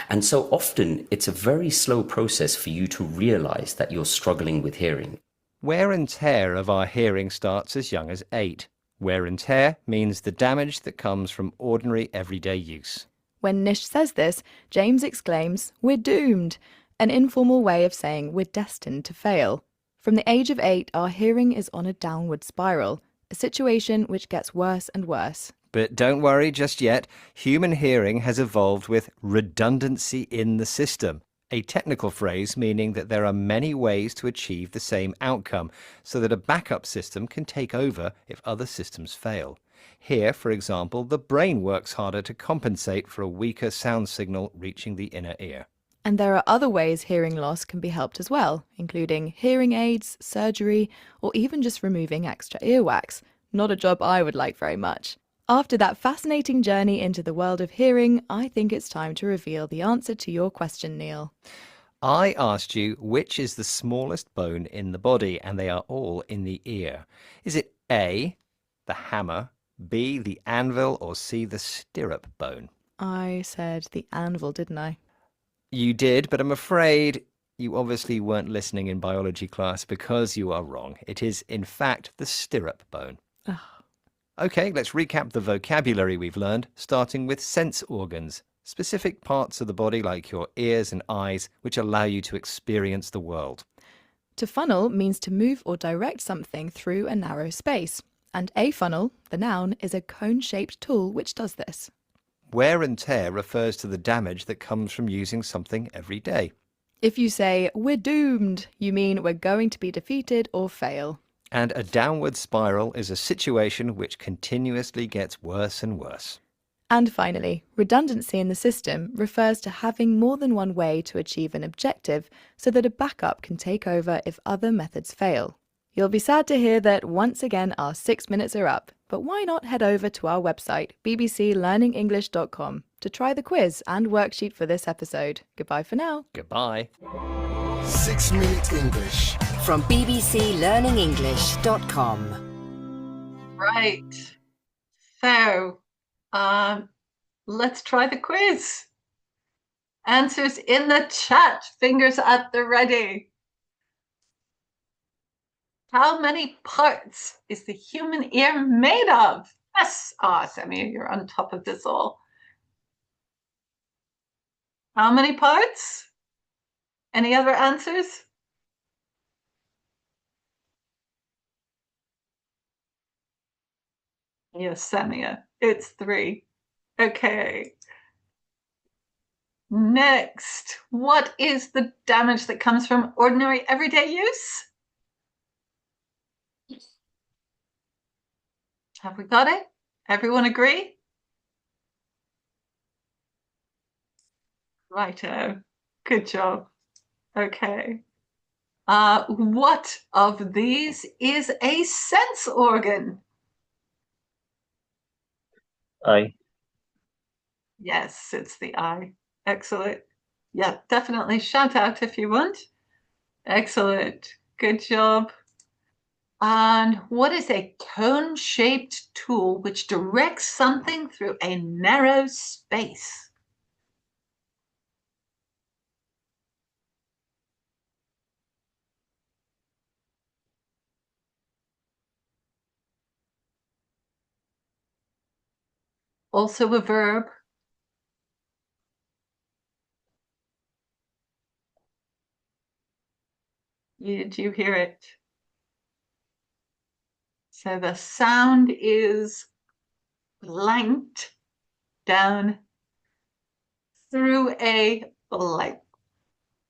S10: And so often it's a very slow process for you to realize that you're struggling with hearing.
S9: Wear and tear of our hearing starts as young as 8. Wear and tear means the damage that comes from ordinary everyday use.
S8: When Nish says this, James exclaims, "We're doomed!" An informal way of saying we're destined to fail. From the age of 8, our hearing is on a downward spiral, a situation which gets worse and worse.
S9: But don't worry just yet. Human hearing has evolved with redundancy in the system, a technical phrase meaning that there are many ways to achieve the same outcome, so that a backup system can take over if other systems fail. Here, for example, the brain works harder to compensate for a weaker sound signal reaching the inner ear.
S8: And there are other ways hearing loss can be helped as well, including hearing aids, surgery, or even just removing extra earwax. Not a job I would like very much. After that fascinating journey into the world of hearing, I think it's time to reveal the answer to your question, Neil.
S9: I asked you which is the smallest bone in the body, and they are all in the ear. Is it A, the hammer, B, the anvil, or C, the stirrup bone?
S8: I said the anvil, didn't I?
S9: You did, but I'm afraid you obviously weren't listening in biology class because you are wrong. It is, in fact, the stirrup bone. OK, let's recap the vocabulary we've learned, starting with sense organs, specific parts of the body like your ears and eyes, which allow you to experience the world.
S8: To funnel means to move or direct something through a narrow space. And a funnel, the noun, is a cone-shaped tool which does this.
S9: Wear and tear refers to the damage that comes from using something every day.
S8: If you say, we're doomed, you mean we're going to be defeated or fail.
S9: And a downward spiral is a situation which continuously gets worse and worse.
S8: And finally, redundancy in the system refers to having more than one way to achieve an objective so that a backup can take over if other methods fail. You'll be sad to hear that once again our 6 minutes are up, but why not head over to our website, bbclearningenglish.com, to try the quiz and worksheet for this episode. Goodbye for now.
S9: Goodbye.
S7: 6 Minute English.
S12: From bbclearningenglish.com.
S1: Right. So, let's try the quiz. Answers in the chat. Fingers at the ready. How many parts is the human ear made of? Yes. Sammy, you're on top of this all. How many parts? Any other answers? Yes, Samia, it's 3. Okay. Next, what is the damage that comes from ordinary everyday use? Have we got it? Everyone agree? Righto. Good job. Okay. What of these is a sense organ?
S13: Eye.
S1: Yes, it's the eye. Excellent. Yeah, definitely shout out if you want. Excellent. Good job. And what is a cone-shaped tool which directs something through a narrow space? Also a verb. Did you hear it? So the sound is blanked down through a blank.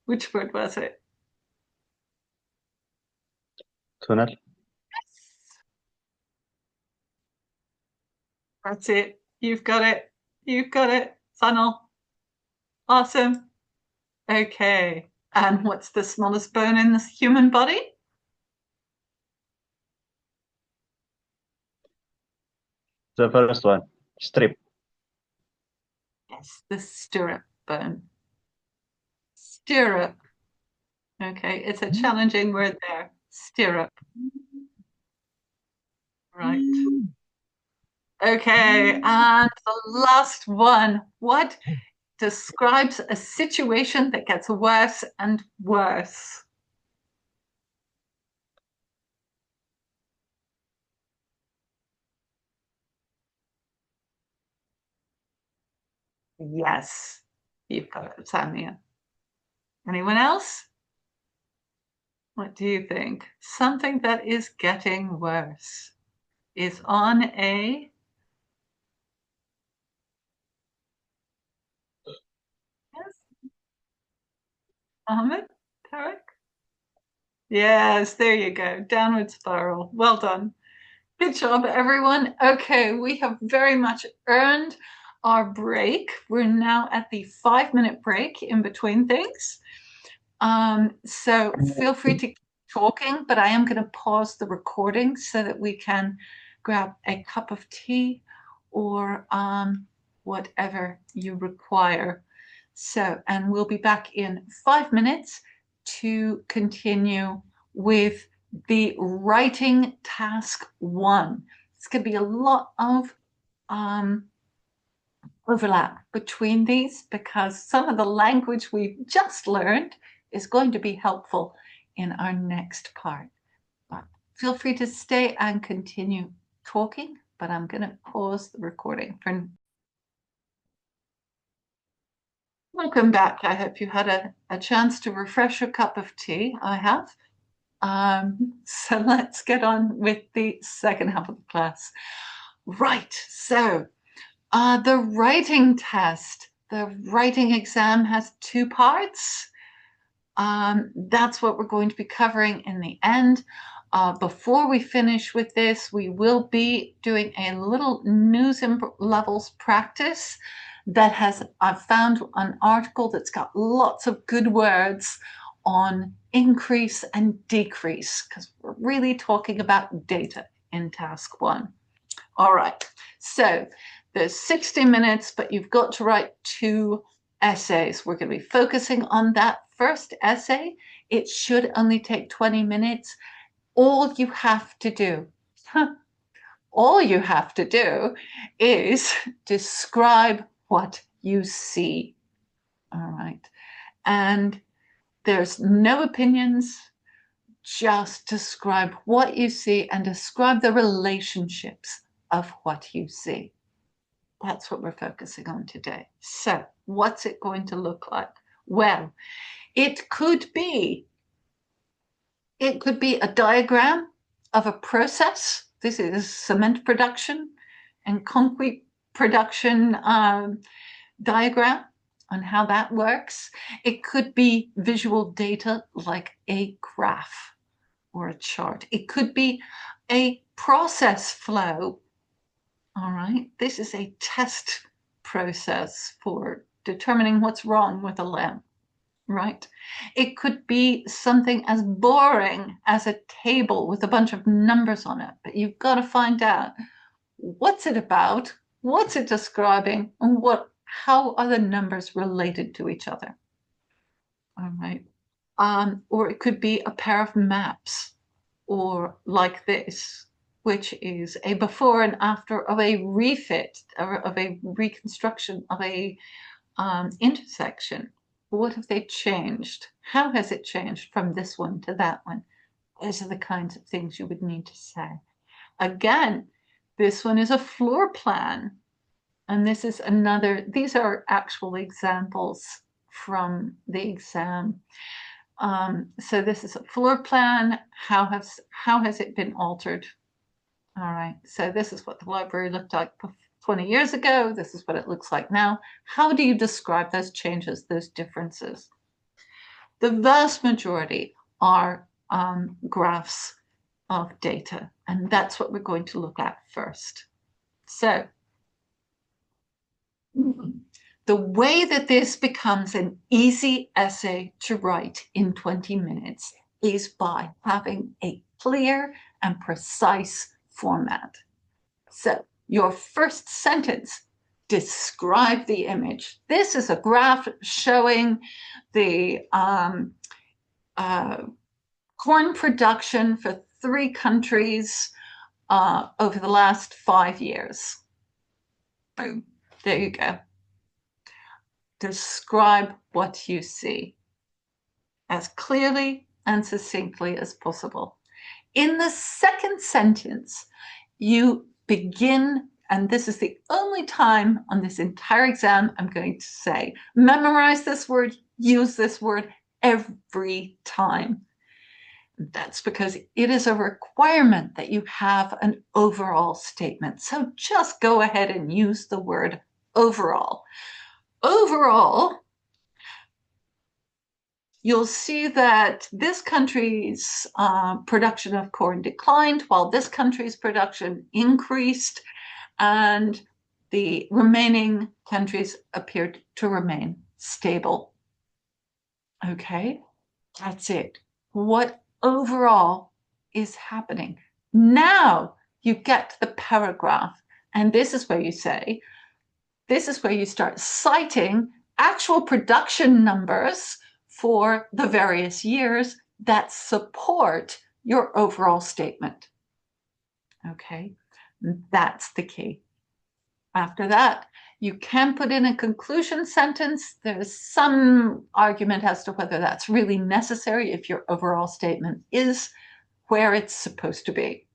S1: Which word was it?
S13: Tunnel.
S1: That's it. You've got it. You've got it. Funnel. Awesome. Okay. And what's the smallest bone in the human body?
S13: The first one. Strip.
S1: Yes, the stirrup bone. Stirrup. Okay, it's a challenging word there. Stirrup. Right. Okay, and the last one. What describes a situation that gets worse and worse? Yes, you've got it, Samia. Anyone else? What do you think? Something that is getting worse is on a... Yes? Ahmed? Tarek? Yes, there you go. Downward spiral. Well done. Good job, everyone. Okay, we have very much earned our break. We're now at the 5-minute break in between things. So feel free to keep talking, but I am going to pause the recording so that we can grab a cup of tea or whatever you require. So, and we'll be back in 5 minutes to continue with the writing task 1. It's going to be a lot of overlap between these because some of the language we've just learned is going to be helpful in our next part. But feel free to stay and continue talking but I'm going to pause the recording for. Welcome back. I hope you had a chance to refresh your cup of tea. I have. So let's get on with the second half of the class. Right, so the writing test, the writing exam has two parts. That's what we're going to be covering in the end. Before we finish with this, we will be doing a little news levels practice that I've found an article that's got lots of good words on increase and decrease, because we're really talking about data in task 1. All right, so there's 60 minutes, but you've got to write 2 essays. We're going to be focusing on that first essay. It should only take 20 minutes. All you have to do, is describe what you see. All right. And there's no opinions, just describe what you see and describe the relationships of what you see. That's what we're focusing on today. So what's it going to look like? Well, it could be a diagram of a process. This is cement production and concrete production diagram on how that works. It could be visual data like a graph or a chart. It could be a process flow. All right, this is a test process for determining what's wrong with a lamp, right? It could be something as boring as a table with a bunch of numbers on it, but you've got to find out what's it about, what's it describing, and how are the numbers related to each other. All right. Or it could be a pair of maps, or like this, which is a before and after of a refit, or of a reconstruction of a intersection. What have they changed? How has it changed from this one to that one? Those are the kinds of things you would need to say. Again, this one is a floor plan. And this is these are actual examples from the exam. So this is a floor plan. How has it been altered? All right, so this is what the library looked like 20 years ago. This is what it looks like now. How do you describe those changes, those differences? The vast majority are graphs of data, and that's what we're going to look at first. So the way that this becomes an easy essay to write in 20 minutes is by having a clear and precise format. So your first sentence, describe the image. This is a graph showing the corn production for 3 countries over the last 5 years. Boom, there you go. Describe what you see as clearly and succinctly as possible. In the second sentence, you begin, and this is the only time on this entire exam I'm going to say, memorize this word, use this word every time. That's because it is a requirement that you have an overall statement. So just go ahead and use the word overall. Overall, you'll see that this country's production of corn declined while this country's production increased, and the remaining countries appeared to remain stable. Okay, that's it. What overall is happening? Now you get to the paragraph, and this is where you say, this is where you start citing actual production numbers for the various years that support your overall statement. Okay, that's the key. After that, you can put in a conclusion sentence. There's some argument as to whether that's really necessary if your overall statement is where it's supposed to be.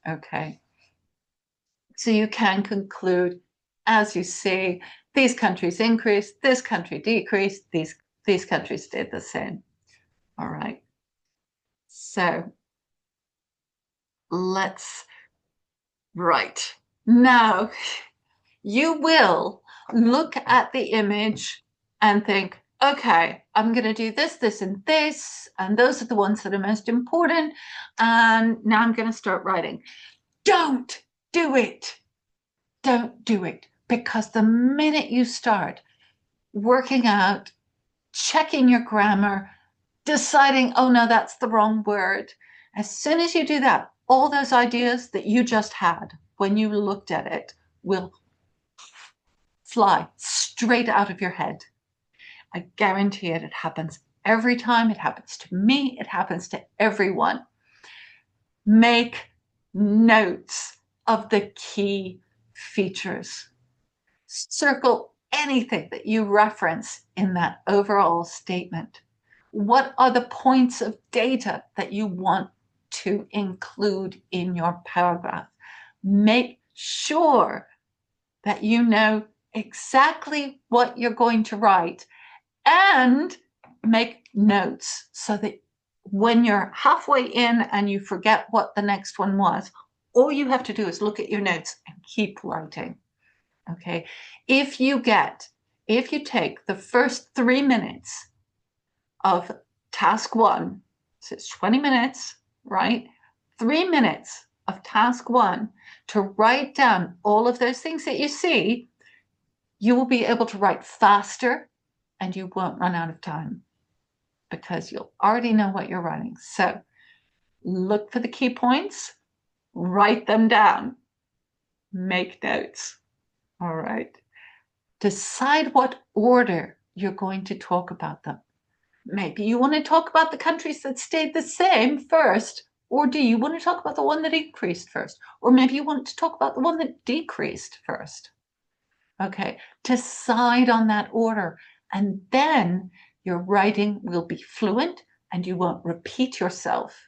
S1: Okay. So you can conclude, as you see, these countries increased, this country decreased, these countries stayed the same. All right. So let's write. Now, you will look at the image and think, okay, I'm going to do this, this, and this, and those are the ones that are most important. And now I'm going to start writing. Don't do it. Don't do it. Because the minute you start working out, checking your grammar, deciding, oh no, that's the wrong word, as soon as you do that, all those ideas that you just had when you looked at it will fly straight out of your head. I guarantee it. It happens every time. It happens to me. It happens to everyone. Make notes of the key features. Circle anything that you reference in that overall statement. What are the points of data that you want to include in your paragraph? Make sure that you know exactly what you're going to write and make notes so that when you're halfway in and you forget what the next one was, all you have to do is look at your notes and keep writing. Okay. If you take the first 3 minutes of task 1, so it's 20 minutes, right? 3 minutes of task 1 to write down all of those things that you see, you will be able to write faster and you won't run out of time because you'll already know what you're writing. So look for the key points, write them down, make notes. All right. Decide what order you're going to talk about them. Maybe you want to talk about the countries that stayed the same first, or do you want to talk about the one that increased first? Or maybe you want to talk about the one that decreased first. Okay, decide on that order, and then your writing will be fluent and you won't repeat yourself.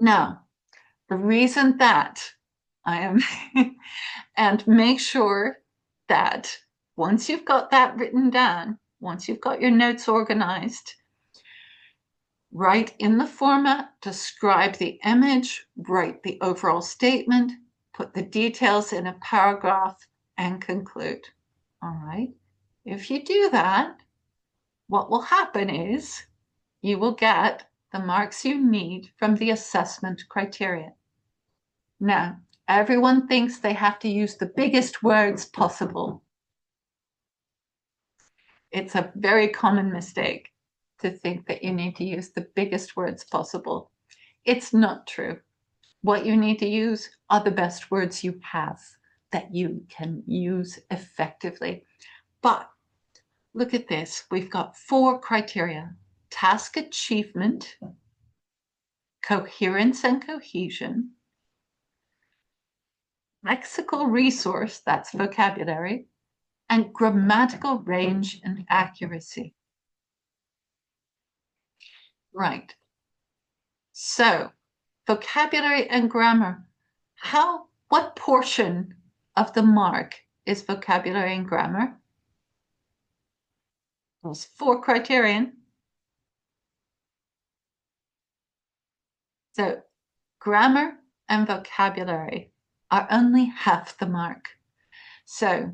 S1: Now, the reason that I am, and make sure that once you've got that written down, once you've got your notes organized, write in the format, describe the image, write the overall statement, put the details in a paragraph, and conclude. All right. If you do that, what will happen is you will get the marks you need from the assessment criteria. Now, everyone thinks they have to use the biggest words possible. It's a very common mistake to think that you need to use the biggest words possible. It's not true. What you need to use are the best words you have that you can use effectively. But look at this. We've got 4 criteria: task achievement, coherence and cohesion, lexical resource, that's vocabulary, and grammatical range and accuracy. Right. So, vocabulary and grammar. What portion of the mark is vocabulary and grammar? Those 4 criterion. So, grammar and vocabulary are only half the mark. So,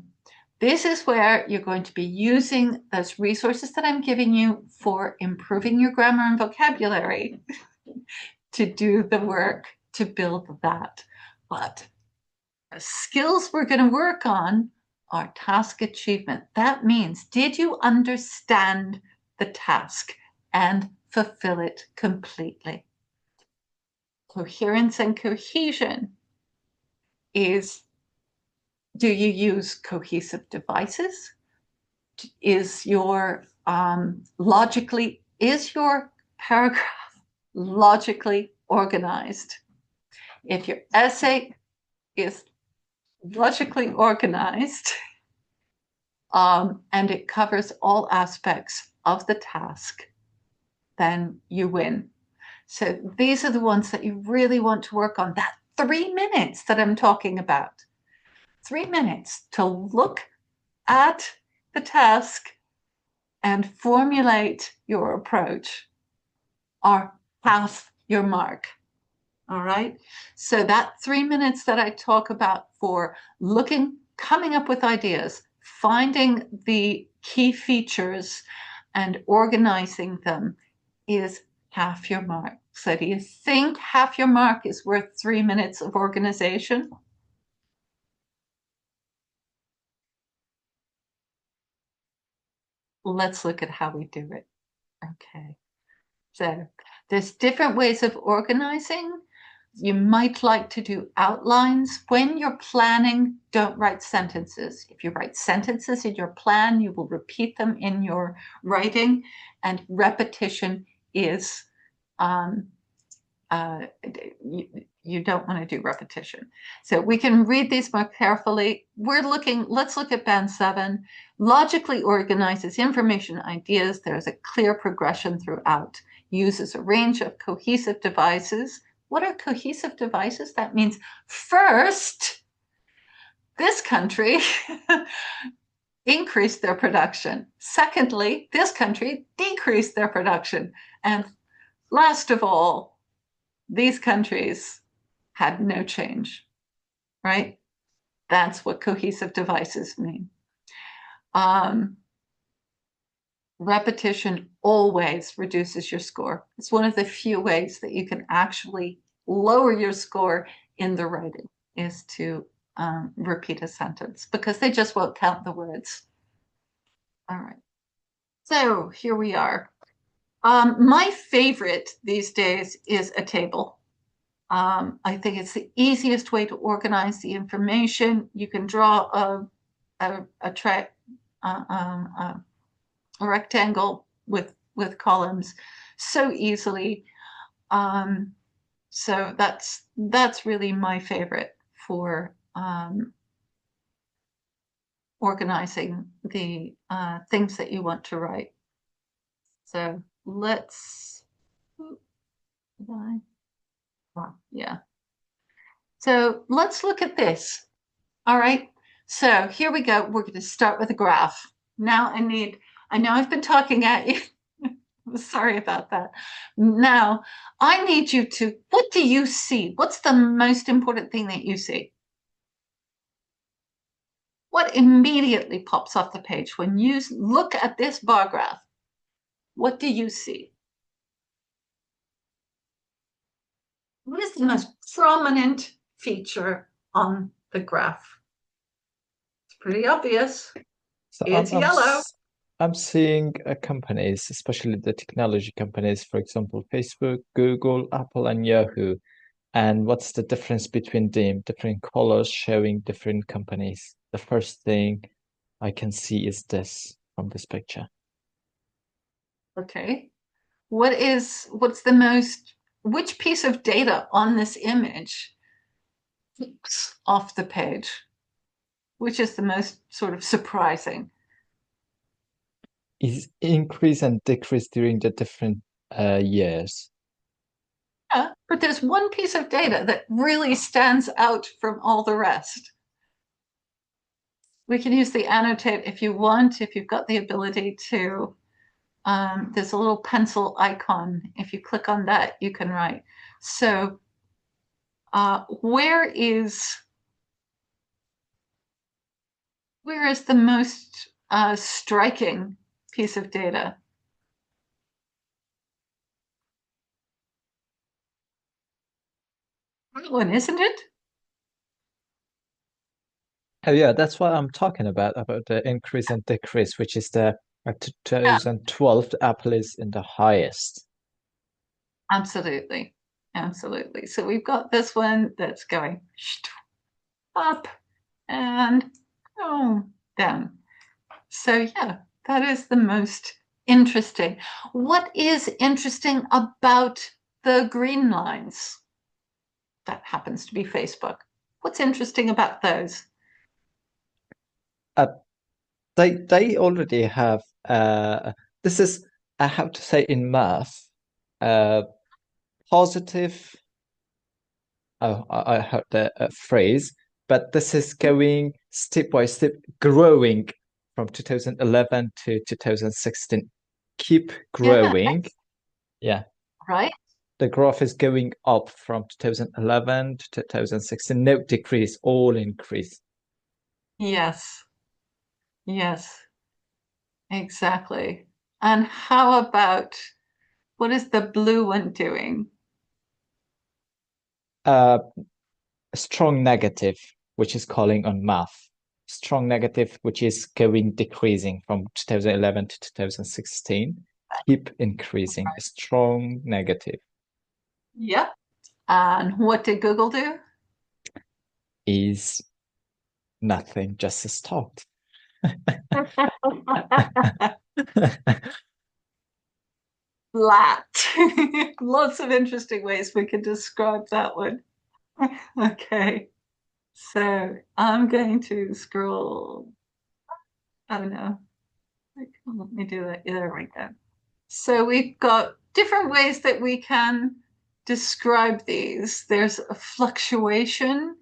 S1: this is where you're going to be using those resources that I'm giving you for improving your grammar and vocabulary to do the work to build that. But the skills we're going to work on are task achievement. That means, did you understand the task and fulfill it completely? Coherence and cohesion is, do you use cohesive devices? Is your paragraph logically organized? If your essay is logically organized and it covers all aspects of the task, then you win. So these are the ones that you really want to work on. That 3 minutes that I'm talking about. 3 minutes to look at the task and formulate your approach are half your mark. All right. So that 3 minutes that I talk about for looking, coming up with ideas, finding the key features and organizing them is half your mark. So do you think half your mark is worth 3 minutes of organization? Let's look at how we do it. Okay. So there's different ways of organizing. You might like to do outlines. When you're planning, don't write sentences. If you write sentences in your plan, you will repeat them in your writing, and repetition is you don't want to do repetition. So we can read these more carefully. Let's look at band 7. Logically organizes information, ideas. There's a clear progression throughout. Uses a range of cohesive devices. What are cohesive devices? That means first, this country increased their production. Secondly, this country decreased their production. And last of all, these countries had no change, right? That's what cohesive devices mean. Repetition always reduces your score. It's one of the few ways that you can actually lower your score in the writing is to repeat a sentence, because they just won't count the words. All right. So here we are. My favorite these days is a table. I think it's the easiest way to organize the information. You can draw a rectangle with columns so easily. So that's really my favorite for organizing the things that you want to write. So let's, yeah. So let's look at this. All right. So here we go. We're going to start with a graph. Now I know I've been talking at you. Sorry about that. Now I need you to, what do you see? What's the most important thing that you see? What immediately pops off the page when you look at this bar graph? What do you see? What is the most prominent feature on the graph? It's pretty obvious.
S2: So
S1: it's yellow.
S2: I'm seeing companies, especially the technology companies, for example, Facebook, Google, Apple, and Yahoo. And what's the difference between them? Different colors showing different companies. The first thing I can see is this from this picture.
S1: Okay. What's which piece of data on this image flips off the page? Which is the most sort of surprising?
S2: Is increase and decrease during the different years.
S1: Yeah, but there's one piece of data that really stands out from all the rest. We can use the annotate if you want, if you've got the ability to. There's a little pencil icon. If you click on that, you can write. So where is the most striking piece of data? That one, isn't it?
S2: Oh yeah, that's what I'm talking about the increase and decrease, which is the 2012 Apple is in the highest.
S1: Absolutely. Absolutely. So we've got this one that's going up and down. So yeah, that is the most interesting. What is interesting about the green lines? That happens to be Facebook. What's interesting about those?
S2: They already have this is, I have to say, in math, positive Oh, I heard the phrase, but this is going step by step, growing from 2011 to 2016. Keep growing. Yeah.
S1: Right?
S2: The graph is going up from 2011 to 2016. No decrease, all increase.
S1: Yes. Yes. Exactly. And how about what is the blue one doing?
S2: A strong negative, which is calling on math. Strong negative, which is going decreasing from 2011 to 2016. Keep increasing. A strong negative.
S1: Yep. And what did Google do?
S2: Is nothing, just a start.
S1: Flat. Lots of interesting ways we can describe that one. Okay. So I'm going to scroll. I don't know. Let me do that. There we go. So we've got different ways that we can describe these. There's a fluctuation.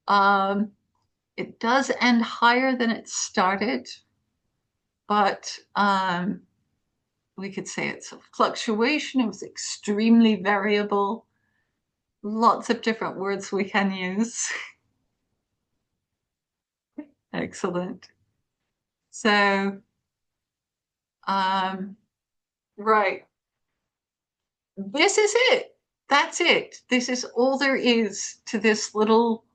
S1: It does end higher than it started, but we could say it's a fluctuation. It was extremely variable. Lots of different words we can use. Excellent. So, right. This is it. That's it. This is all there is to this little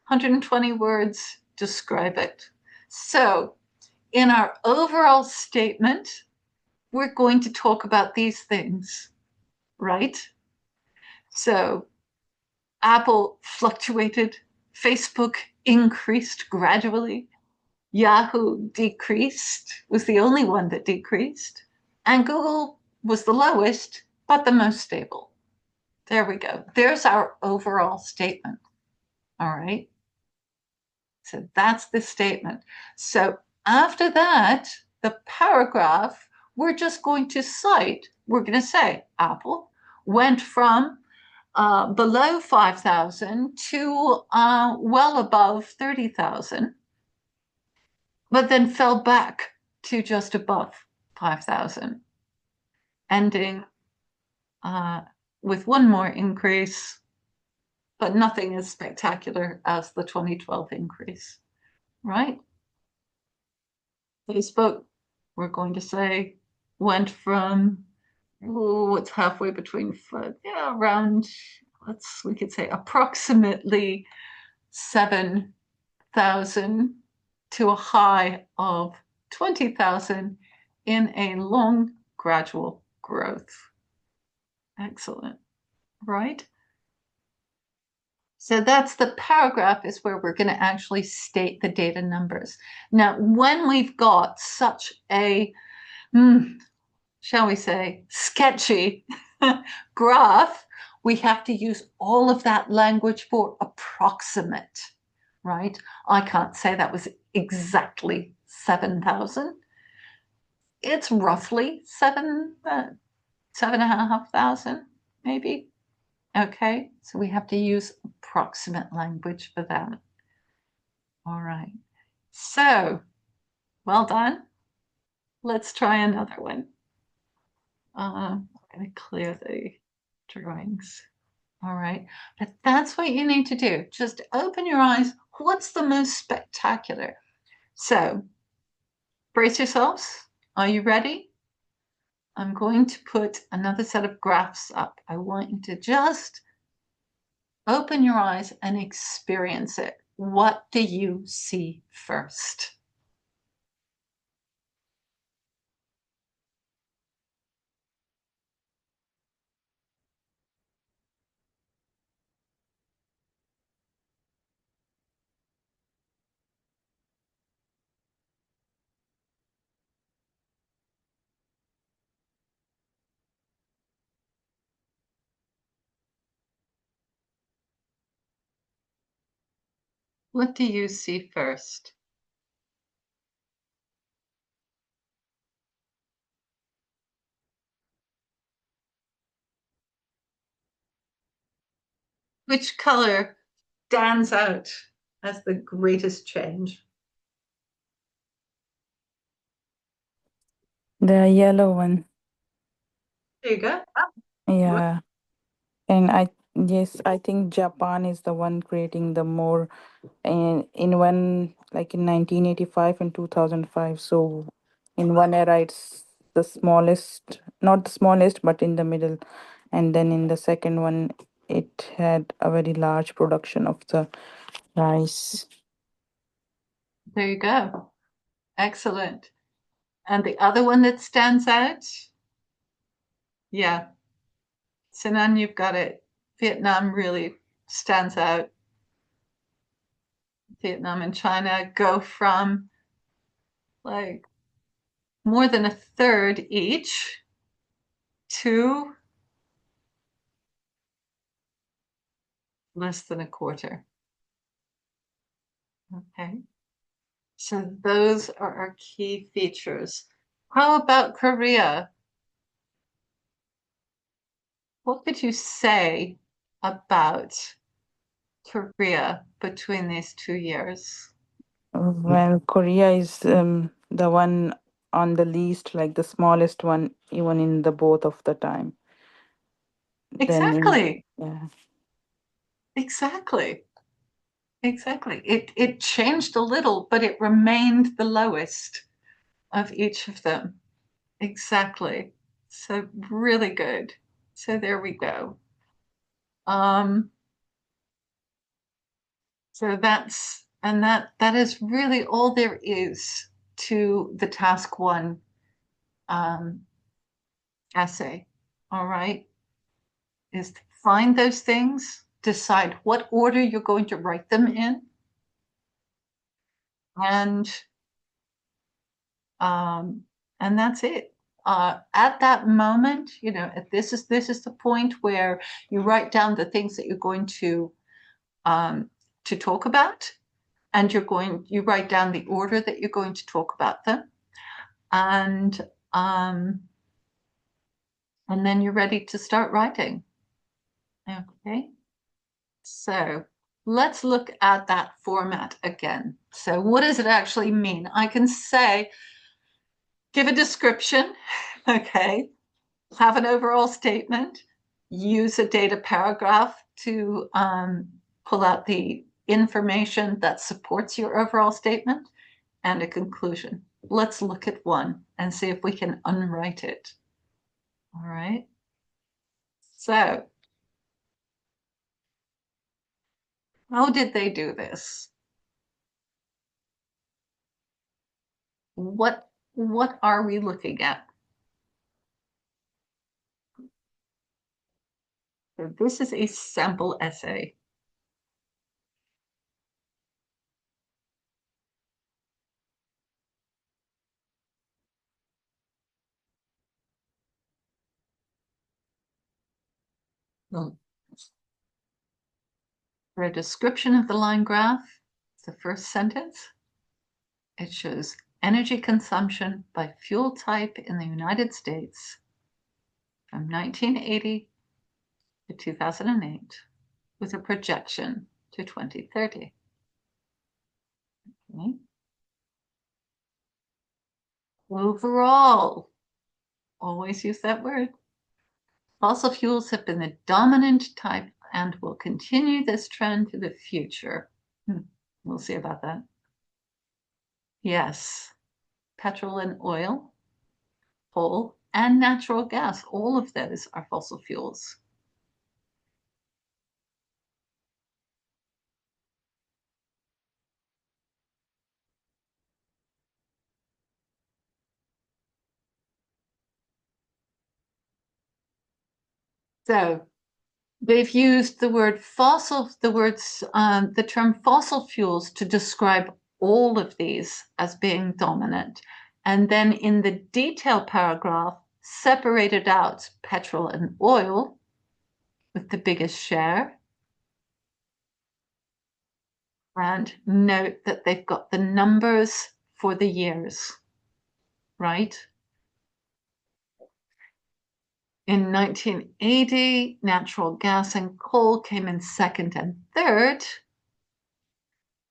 S1: 120 words. Describe it. So, in our overall statement, we're going to talk about these things, right? So, Apple fluctuated, Facebook increased gradually, Yahoo decreased, was the only one that decreased, and Google was the lowest, but the most stable. There we go. There's our overall statement. All right. So that's the statement. So after that, the paragraph, we're just going to cite, we're going to say Apple went from below 5,000 to well above 30,000, but then fell back to just above 5,000, ending with one more increase, but nothing as spectacular as the 2012 increase, right? Facebook, we're going to say, went from, it's halfway between, around, we could say approximately 7,000 to a high of 20,000 in a long gradual growth. Excellent, right? So that's the paragraph is where we're going to actually state the data numbers. Now, when we've got such a, shall we say, sketchy graph, we have to use all of that language for approximate, right? I can't say that was exactly 7,000. It's roughly 7,500, maybe. Okay, so we have to use approximate language for that. All right, so well done. Let's try another one. I'm going to clear the drawings. All right, but that's what you need to do. Just open your eyes. What's the most spectacular? So brace yourselves. Are you ready? I'm going to put another set of graphs up. I want you to just open your eyes and experience it. What do you see first? What do you see first? which color stands out as the greatest change?
S12: The yellow one.
S1: There you go.
S12: Yeah. And yes, I think Japan is the one creating the more in one, like in 1985 and 2005. So in one era it's the smallest, not the smallest, but in the middle. And then in the second one it had a very large production of the rice.
S1: There you go. Excellent. And the other one that stands out? Yeah. Sinan, you've got it. Vietnam really stands out. Vietnam and China go from like more than a third each to less than a quarter. Okay. So those are our key features. How about Korea? What could you say about Korea between these 2 years?
S12: Well, Korea is the one on the least, like the smallest one, even in the both of the time. Then
S1: Exactly.
S12: yeah.
S1: Exactly. Exactly. It changed a little, but it remained the lowest of each of them. Exactly. So really good. So there we go. So that is really all there is to the task one essay. All right. Is to find those things, decide what order you're going to write them in, and that's it. At that moment, this is the point where you write down the things that you're going to talk about, and you write down the order that you're going to talk about them, and then you're ready to start writing. Okay, so let's look at that format again. So what does it actually mean? I can say, give a description, okay, have an overall statement, use a data paragraph to pull out the information that supports your overall statement, and a conclusion. Let's look at one and see if we can unwrite it. All right. So, how did they do this? What are we looking at? So this is a sample essay. For a description of the line graph, the first sentence, it shows energy consumption by fuel type in the United States from 1980 to 2008 with a projection to 2030. Okay. Overall, always use that word. Fossil fuels have been the dominant type and will continue this trend to the future. We'll see about that. Yes, petrol and oil, coal, and natural gas, all of those are fossil fuels. So they've used the term fossil fuels to describe all of these as being dominant. And then in the detail paragraph, separated out petrol and oil with the biggest share. And note that they've got the numbers for the years, right? In 1980, natural gas and coal came in second and third.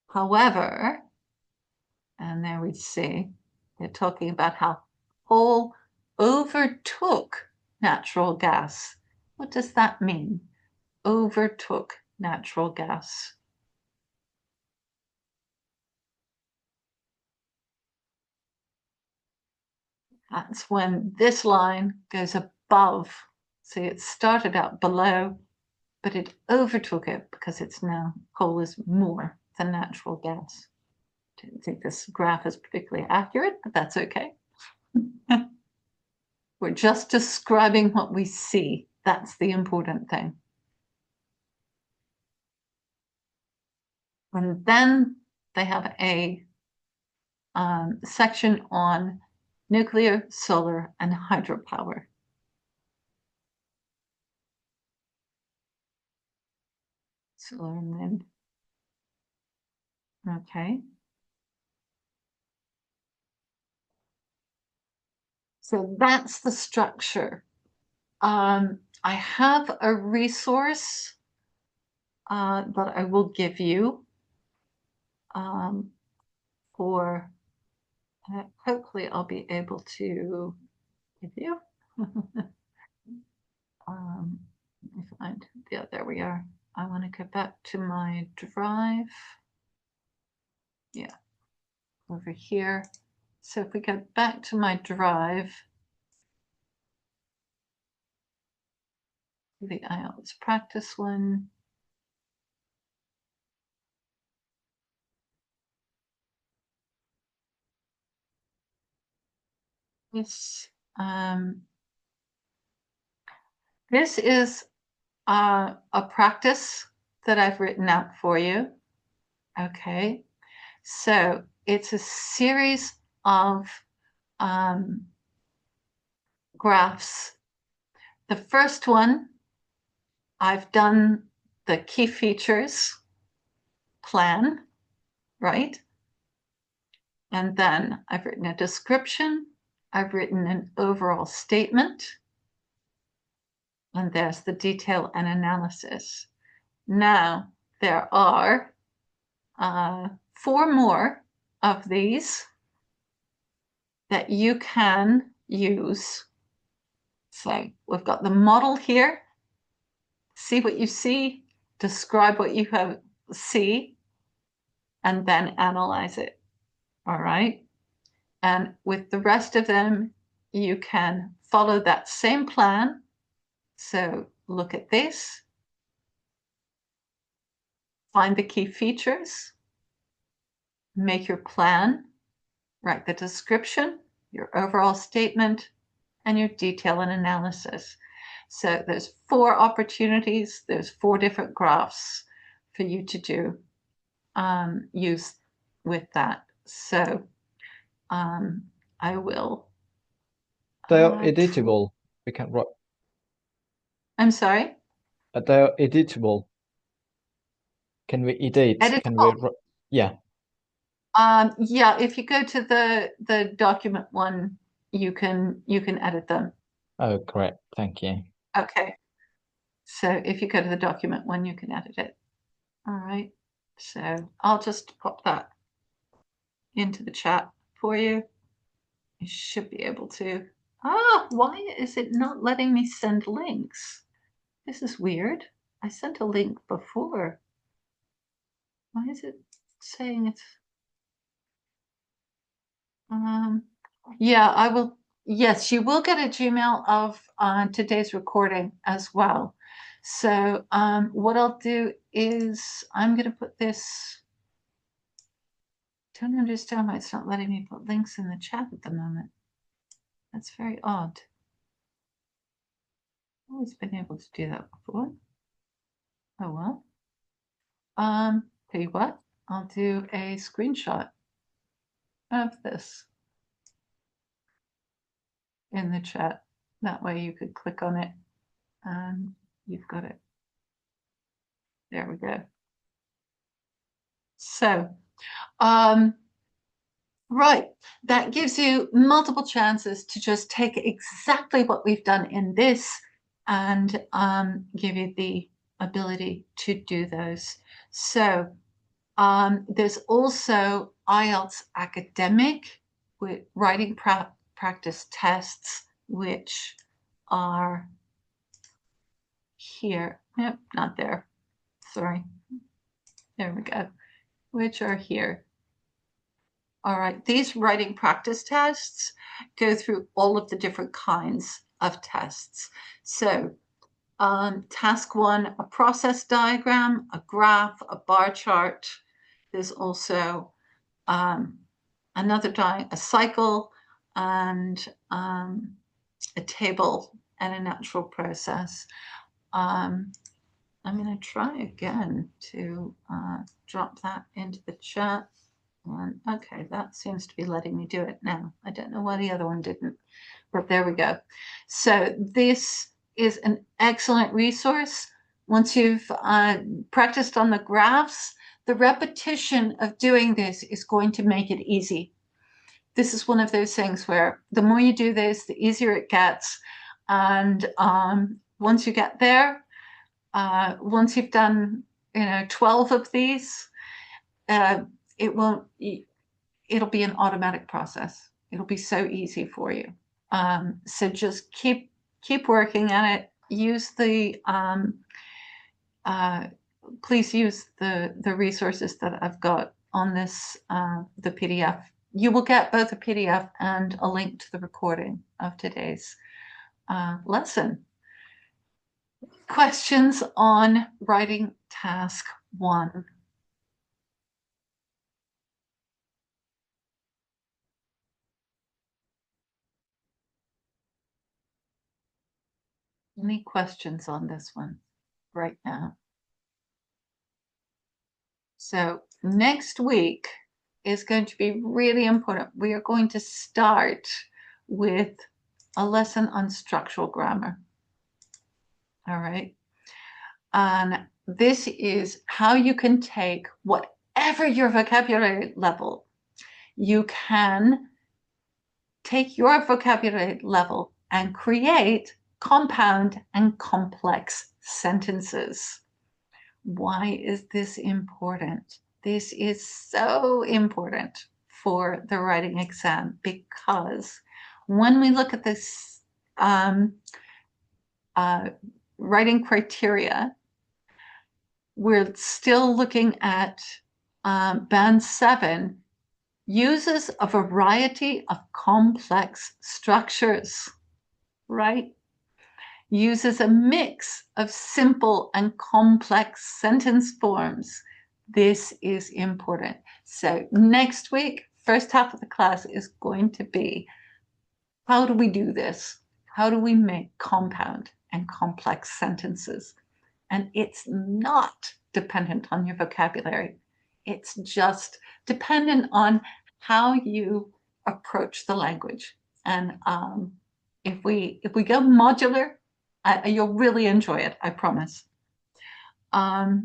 S1: However, and there we see, they're talking about how coal overtook natural gas. What does that mean? Overtook natural gas. That's when this line goes above. See, it started out below, but it overtook it because it's now coal is more than natural gas. Don't think this graph is particularly accurate, but that's okay. We're just describing what we see. That's the important thing. And then they have a section on nuclear, solar, and hydropower. Solar and wind. Okay. So that's the structure. I have a resource that I will give you for, hopefully I'll be able to give you. Let me find, yeah, there we are. I want to go back to my drive. Yeah, over here. So if we go back to my drive, the IELTS practice one. This is a practice that I've written out for you. Okay, so it's a series of graphs. The first one, I've done the key features plan, right? And then I've written a description. I've written an overall statement. And there's the detail and analysis. Now, there are 4 more of these that you can use. So we've got the model here. See what you see, describe what you see, and then analyze it. All right. And with the rest of them, you can follow that same plan. So look at this, find the key features, make your plan, write the description, your overall statement, and your detail and analysis. So there's 4 opportunities, there's 4 different graphs for you to do use with that. So I will.
S2: They are editable. We can write.
S1: I'm sorry?
S2: They are editable. Can we edit?
S1: Editable.
S2: Can we? Yeah.
S1: Yeah, if you go to the document one, you can edit them.
S2: Oh, great. Thank you.
S1: Okay. So if you go to the document one, you can edit it. All right. So I'll just pop that into the chat for you. You should be able to. Why is it not letting me send links? This is weird. I sent a link before. Why is it saying it's yeah, I will. Yes, you will get a Gmail of today's recording as well. So what I'll do is I'm going to put this. Don't understand why it's not letting me put links in the chat at the moment. That's very odd. I've always been able to do that before. Oh well. Tell you what, I'll do a screenshot of this in the chat. That way you could click on it and you've got it. There we go. So, right, that gives you multiple chances to just take exactly what we've done in this and give you the ability to do those. So there's also IELTS academic with writing practice tests, which are here. Nope, not there. Sorry. There we go. Which are here. All right, these writing practice tests go through all of the different kinds of tests. So task 1, a process diagram, a graph, a bar chart. There's also another a cycle, and a table, and a natural process. I'm going to try again to drop that into the chat. And okay, that seems to be letting me do it now. I don't know why the other one didn't, but there we go. So this is an excellent resource. Once you've practiced on the graphs, the repetition of doing this is going to make it easy. This is one of those things where the more you do this, the easier it gets. And once you get there, once you've done 12 of these, it'll be an automatic process. It'll be so easy for you. So just keep working at it. Use the please use the resources that I've got on this the PDF. You will get both a PDF and a link to the recording of today's lesson. Questions on writing task 1? Any questions on this one right now? So next week is going to be really important. We are going to start with a lesson on structural grammar. All right. And this is how you can take whatever your vocabulary level, you can take your vocabulary level and create compound and complex sentences. Why is this important? This is so important for the writing exam, because when we look at this writing criteria, we're still looking at band 7 uses a variety of complex structures, right? Uses a mix of simple and complex sentence forms. This is important. So next week, first half of the class is going to be, how do we do this? How do we make compound and complex sentences? And it's not dependent on your vocabulary. It's just dependent on how you approach the language. And if we go modular, you'll really enjoy it, I promise. But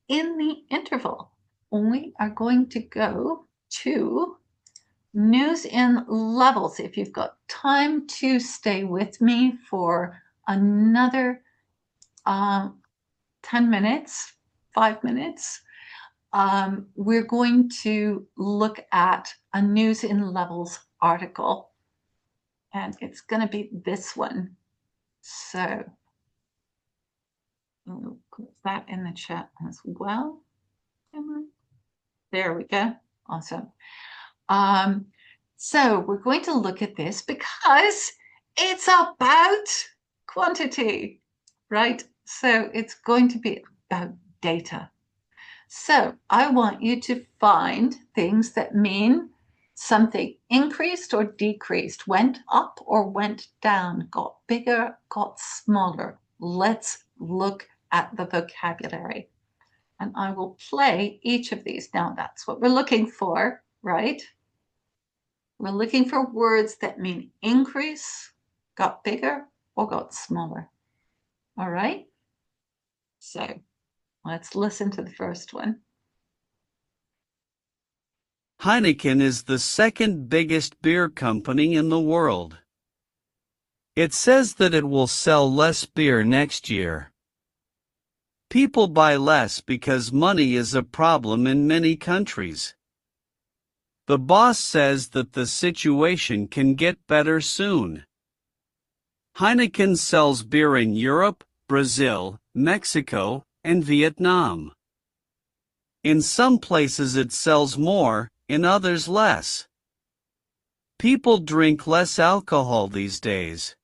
S1: in the interval, we are going to go to news in levels. If you've got time to stay with me for another 10 minutes, 5 minutes, we're going to look at a news in levels article, and it's going to be this one. So I'll put that in the chat as well. There we go. Awesome. So we're going to look at this because it's about quantity, right? So it's going to be about data. So I want you to find things that mean something increased or decreased, went up or went down, got bigger, got smaller. Let's look at the vocabulary. And I will play each of these. Now that's what we're looking for, right? We're looking for words that mean increase, got bigger, or got smaller. All right? So let's listen to the first one.
S14: Heineken is the second biggest beer company in the world. It says that it will sell less beer next year. People buy less because money is a problem in many countries. The boss says that the situation can get better soon. Heineken sells beer in Europe, Brazil, Mexico, and Vietnam. In some places it sells more, in others less. People drink less alcohol these days.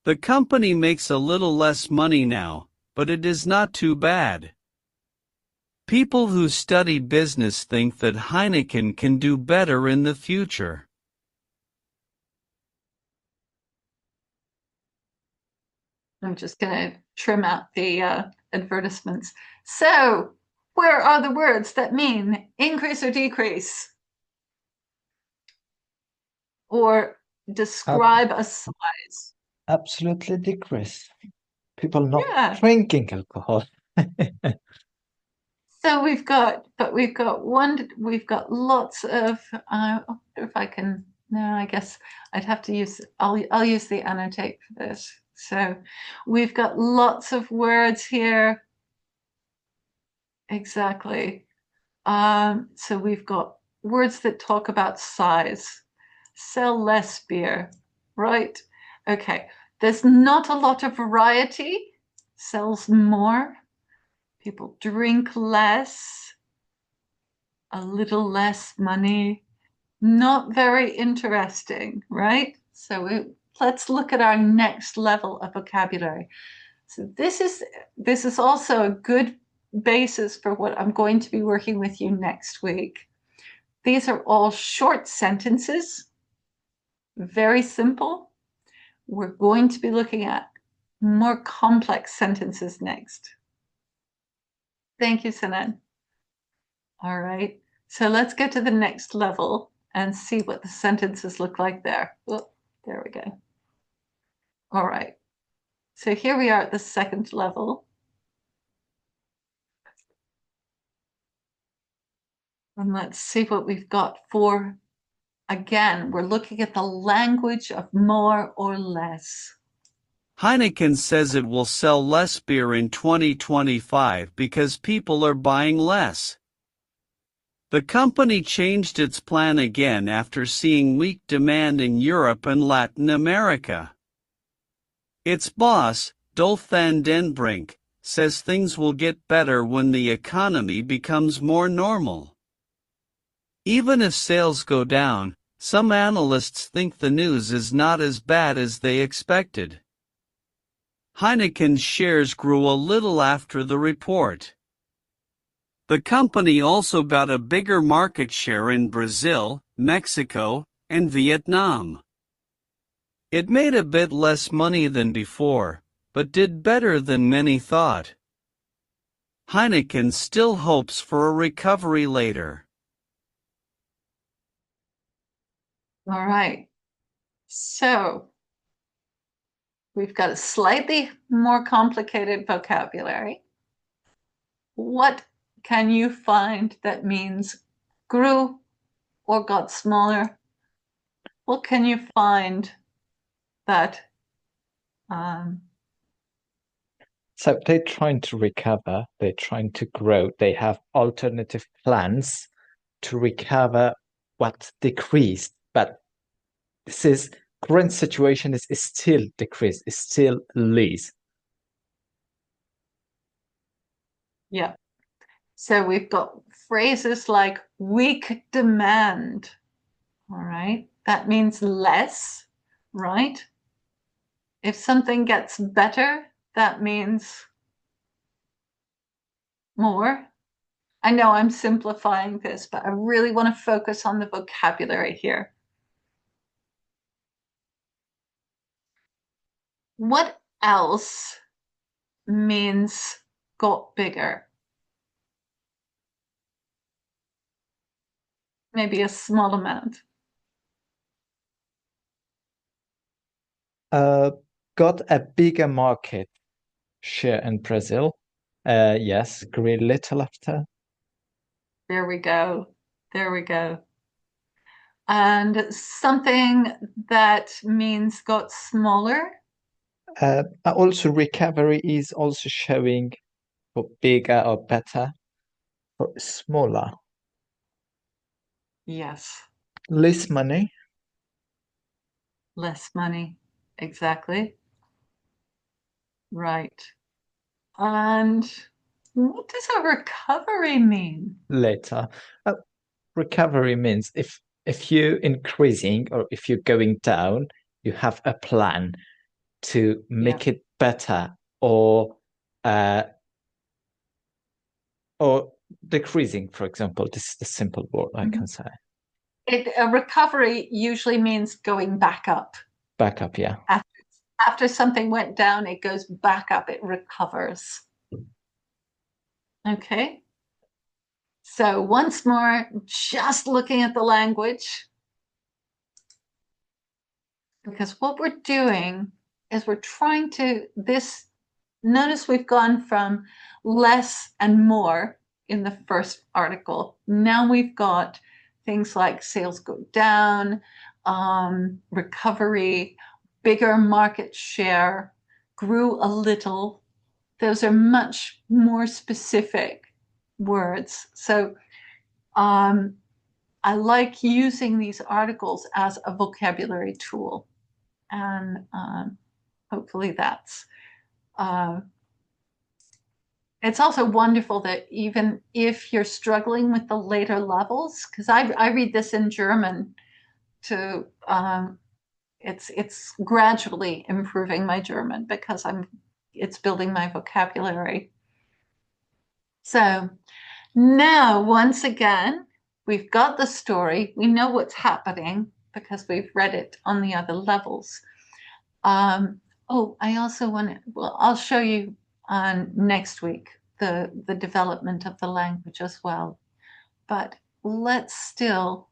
S14: The company makes a little less money now, but it is not too bad. People who study business think that Heineken can do better in the future.
S1: I'm just going to trim out the advertisements. So, where are the words that mean increase or decrease? Or describe a size?
S2: Absolutely decrease. People not
S1: Yeah.
S2: drinking alcohol.
S1: So we've got lots of, I wonder if I can, no, I guess I'd have to use, I'll use the annotate for this. So we've got lots of words here. Exactly. So we've got words that talk about size. Sell less beer, right? Okay. There's not a lot of variety. Sells more. People drink less. A little less money. Not very interesting, right? So let's look at our next level of vocabulary. So this is also a good basis for what I'm going to be working with you next week. These are all short sentences, very simple. We're going to be looking at more complex sentences next. Thank you, Sanan. All right, so let's get to the next level and see what the sentences look like there. Oh, there we go. All right, so here we are at the second level. And let's see what we've got for, again, we're looking at the language of more or less.
S14: Heineken says it will sell less beer in 2025 because people are buying less. The company changed its plan again after seeing weak demand in Europe and Latin America. Its boss, Dolf van den Brink, says things will get better when the economy becomes more normal. Even if sales go down, some analysts think the news is not as bad as they expected. Heineken's shares grew a little after the report. The company also got a bigger market share in Brazil, Mexico, and Vietnam. It made a bit less money than before, but did better than many thought. Heineken still hopes for a recovery later.
S1: All right, so we've got a slightly more complicated vocabulary. What can you find that means grew or got smaller? What can you find that
S2: So they're trying to recover, they're trying to grow, they have alternative plans to recover what decreased, but this is current situation is still decreased, is still less.
S1: Yeah. So we've got phrases like weak demand. All right. That means less, right? If something gets better, that means more. I know I'm simplifying this, but I really want to focus on the vocabulary here. What else means got bigger? Maybe a small amount.
S2: Got a bigger market share in Brazil. Yes, grew a little after.
S1: There we go. There we go. And something that means got smaller.
S2: Also, recovery is also showing for bigger or better, for smaller.
S1: Yes.
S2: Less money.
S1: Less money. Exactly. Right. And what does a recovery mean?
S2: Later. Recovery means if you're increasing or if you're going down, you have a plan to make it better or decreasing, for example. This is the simple word I can say.
S1: A recovery usually means going back up.
S2: Back up, yeah.
S1: After something went down, it goes back up, it recovers. Okay. So once more, just looking at the language, because what we're doing is we're trying to, notice we've gone from less and more in the first article. Now we've got things like sales go down, recovery, bigger market share, grew a little. Those are much more specific words. So I like using these articles as a vocabulary tool. And hopefully that's it's also wonderful that even if you're struggling with the later levels, because I read this in German to it's gradually improving my German because it's building my vocabulary. So now once again, we've got the story, we know what's happening because we've read it on the other levels. Oh, I also want to, well, I'll show you on next week the development of the language as well. But let's still,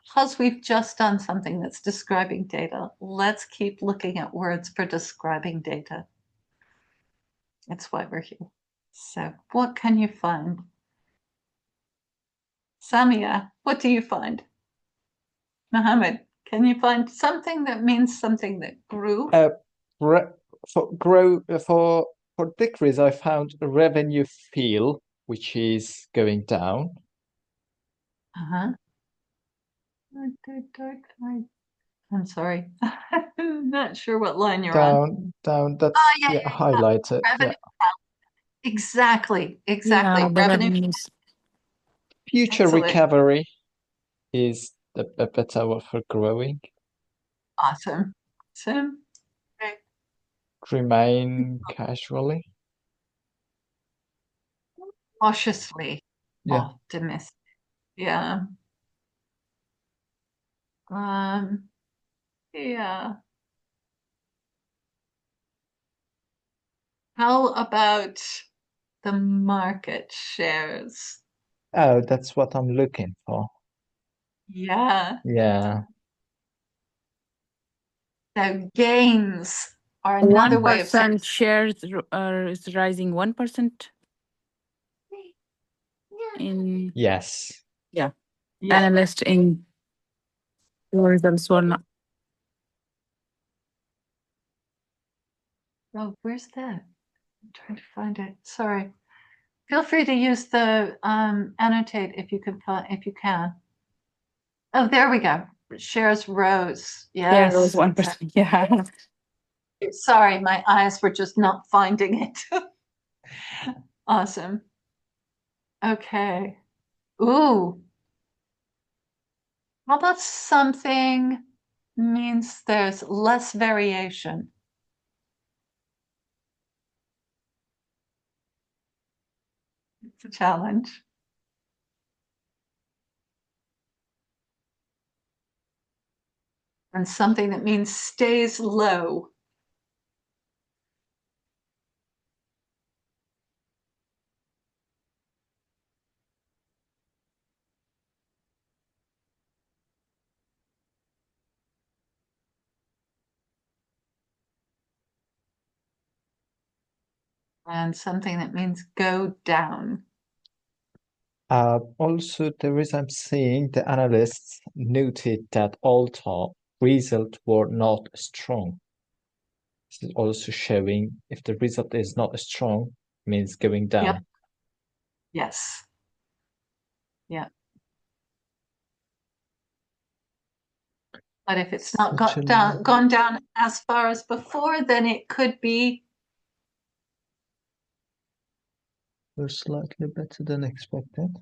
S1: because we've just done something that's describing data, let's keep looking at words for describing data. That's why we're here. So what can you find? Samia, what do you find? Mohammed, can you find something that means something that grew?
S2: For decrease, I found revenue feel, which is going down.
S1: Uh-huh. I'm sorry. I'm not sure what line you're on.
S2: Down. That's highlighted.
S1: Revenue. Exactly.
S12: Yeah, the
S1: Revenue.
S12: revenues.
S2: Future
S1: Excellent.
S2: recovery is a better word for growing.
S1: Awesome. Okay.
S2: Remain casually.
S1: Cautiously
S2: Yeah.
S1: optimistic. Yeah. Yeah. How about the market shares?
S2: Oh, that's what I'm looking for.
S1: Yeah.
S2: Yeah.
S1: So gains are another way of saying
S12: 1% shares is rising 1% in
S2: Yes.
S12: yeah.
S1: Yeah.
S12: Analyst in results were not.
S1: Oh, where's that? I'm trying to find it. Sorry. Feel free to use the annotate if you can. Oh, there we go. Shares rose.
S12: There
S1: Yes.
S12: was 1%. Yeah.
S1: Sorry, my eyes were just not finding it. Awesome. Okay. Ooh. How about something means there's less variation? It's a challenge. And something that means stays low. And something that means go down.
S2: Also, I'm seeing the analysts noted that Alta results were not strong. This is also showing if the result is not strong, means going down.
S1: Yep. Yes. Yeah. But if it's not gone down as far as before, then it could be.
S2: We're slightly better than expected.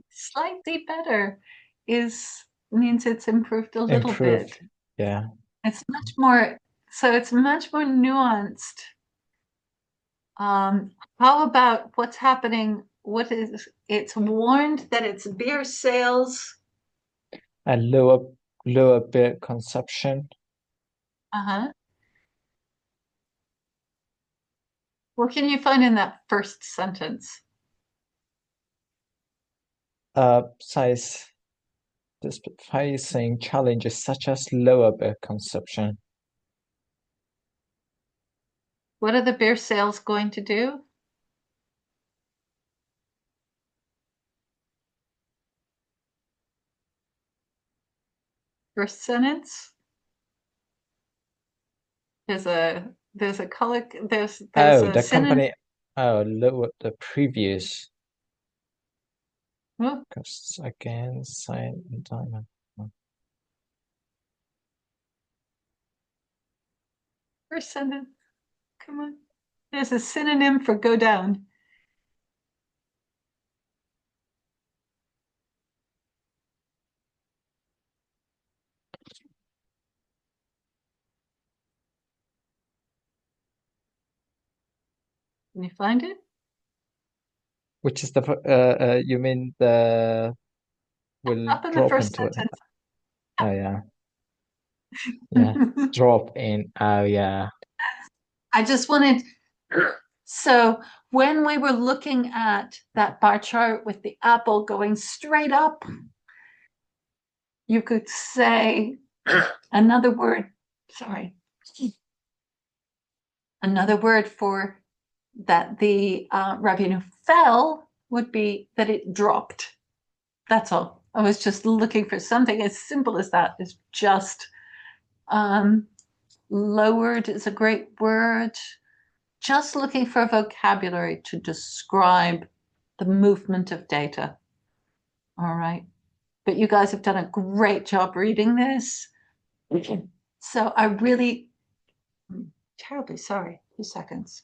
S1: Slightly better means it's improved a little bit.
S2: Yeah.
S1: It's much more, so it's much more nuanced. How about what's happening? It's warned that its beer sales
S2: and lower beer consumption.
S1: What can you find in that first sentence?
S2: Facing challenges such as lower beer consumption.
S1: What are the beer sales going to do? First sentence. There's a color. There's
S2: the company. Lower the previous. Costs again, sign and diamond.
S1: First sentence. Come on. There's a synonym for go down. Can you find it?
S2: Which is the you mean the will
S1: up in
S2: drop
S1: the first
S2: into
S1: sentence.
S2: Oh yeah. Yeah. Drop in. Oh yeah.
S1: I just wanted, so when we were looking at that bar chart with the apple going straight up, you could say another word, another word for that the revenue fell would be that it dropped. That's all. I was just looking for something as simple as that. It's just lowered is a great word. Just looking for vocabulary to describe the movement of data. All right. But you guys have done a great job reading this. So I'm terribly sorry. 2 seconds.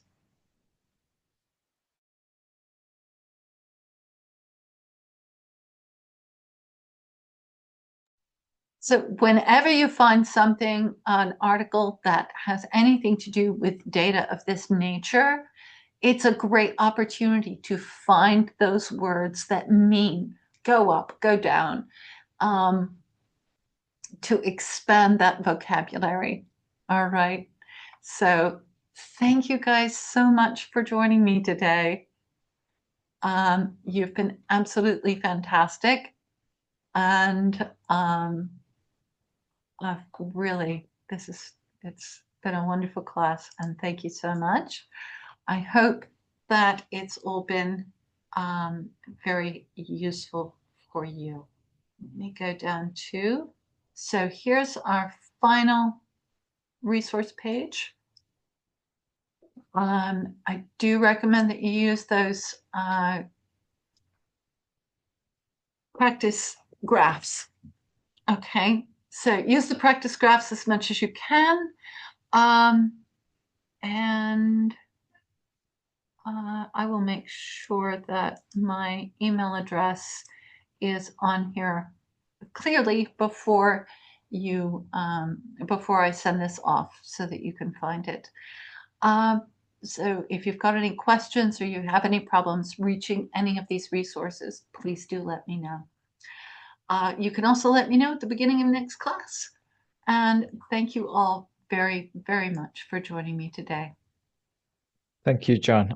S1: So whenever you find something, an article that has anything to do with data of this nature, it's a great opportunity to find those words that mean go up, go down, to expand that vocabulary. All right. So thank you guys so much for joining me today. You've been absolutely fantastic. And I've really, it's been a wonderful class, and thank you so much. I hope that it's all been very useful for you. Let me go down to, so here's our final resource page. I do recommend that you use those practice graphs. Okay, so use the practice graphs as much as you can. And I will make sure that my email address is on here clearly before I send this off so that you can find it. So if you've got any questions or you have any problems reaching any of these resources, please do let me know. You can also let me know at the beginning of next class. And thank you all very, very much for joining me today.
S2: Thank you, John.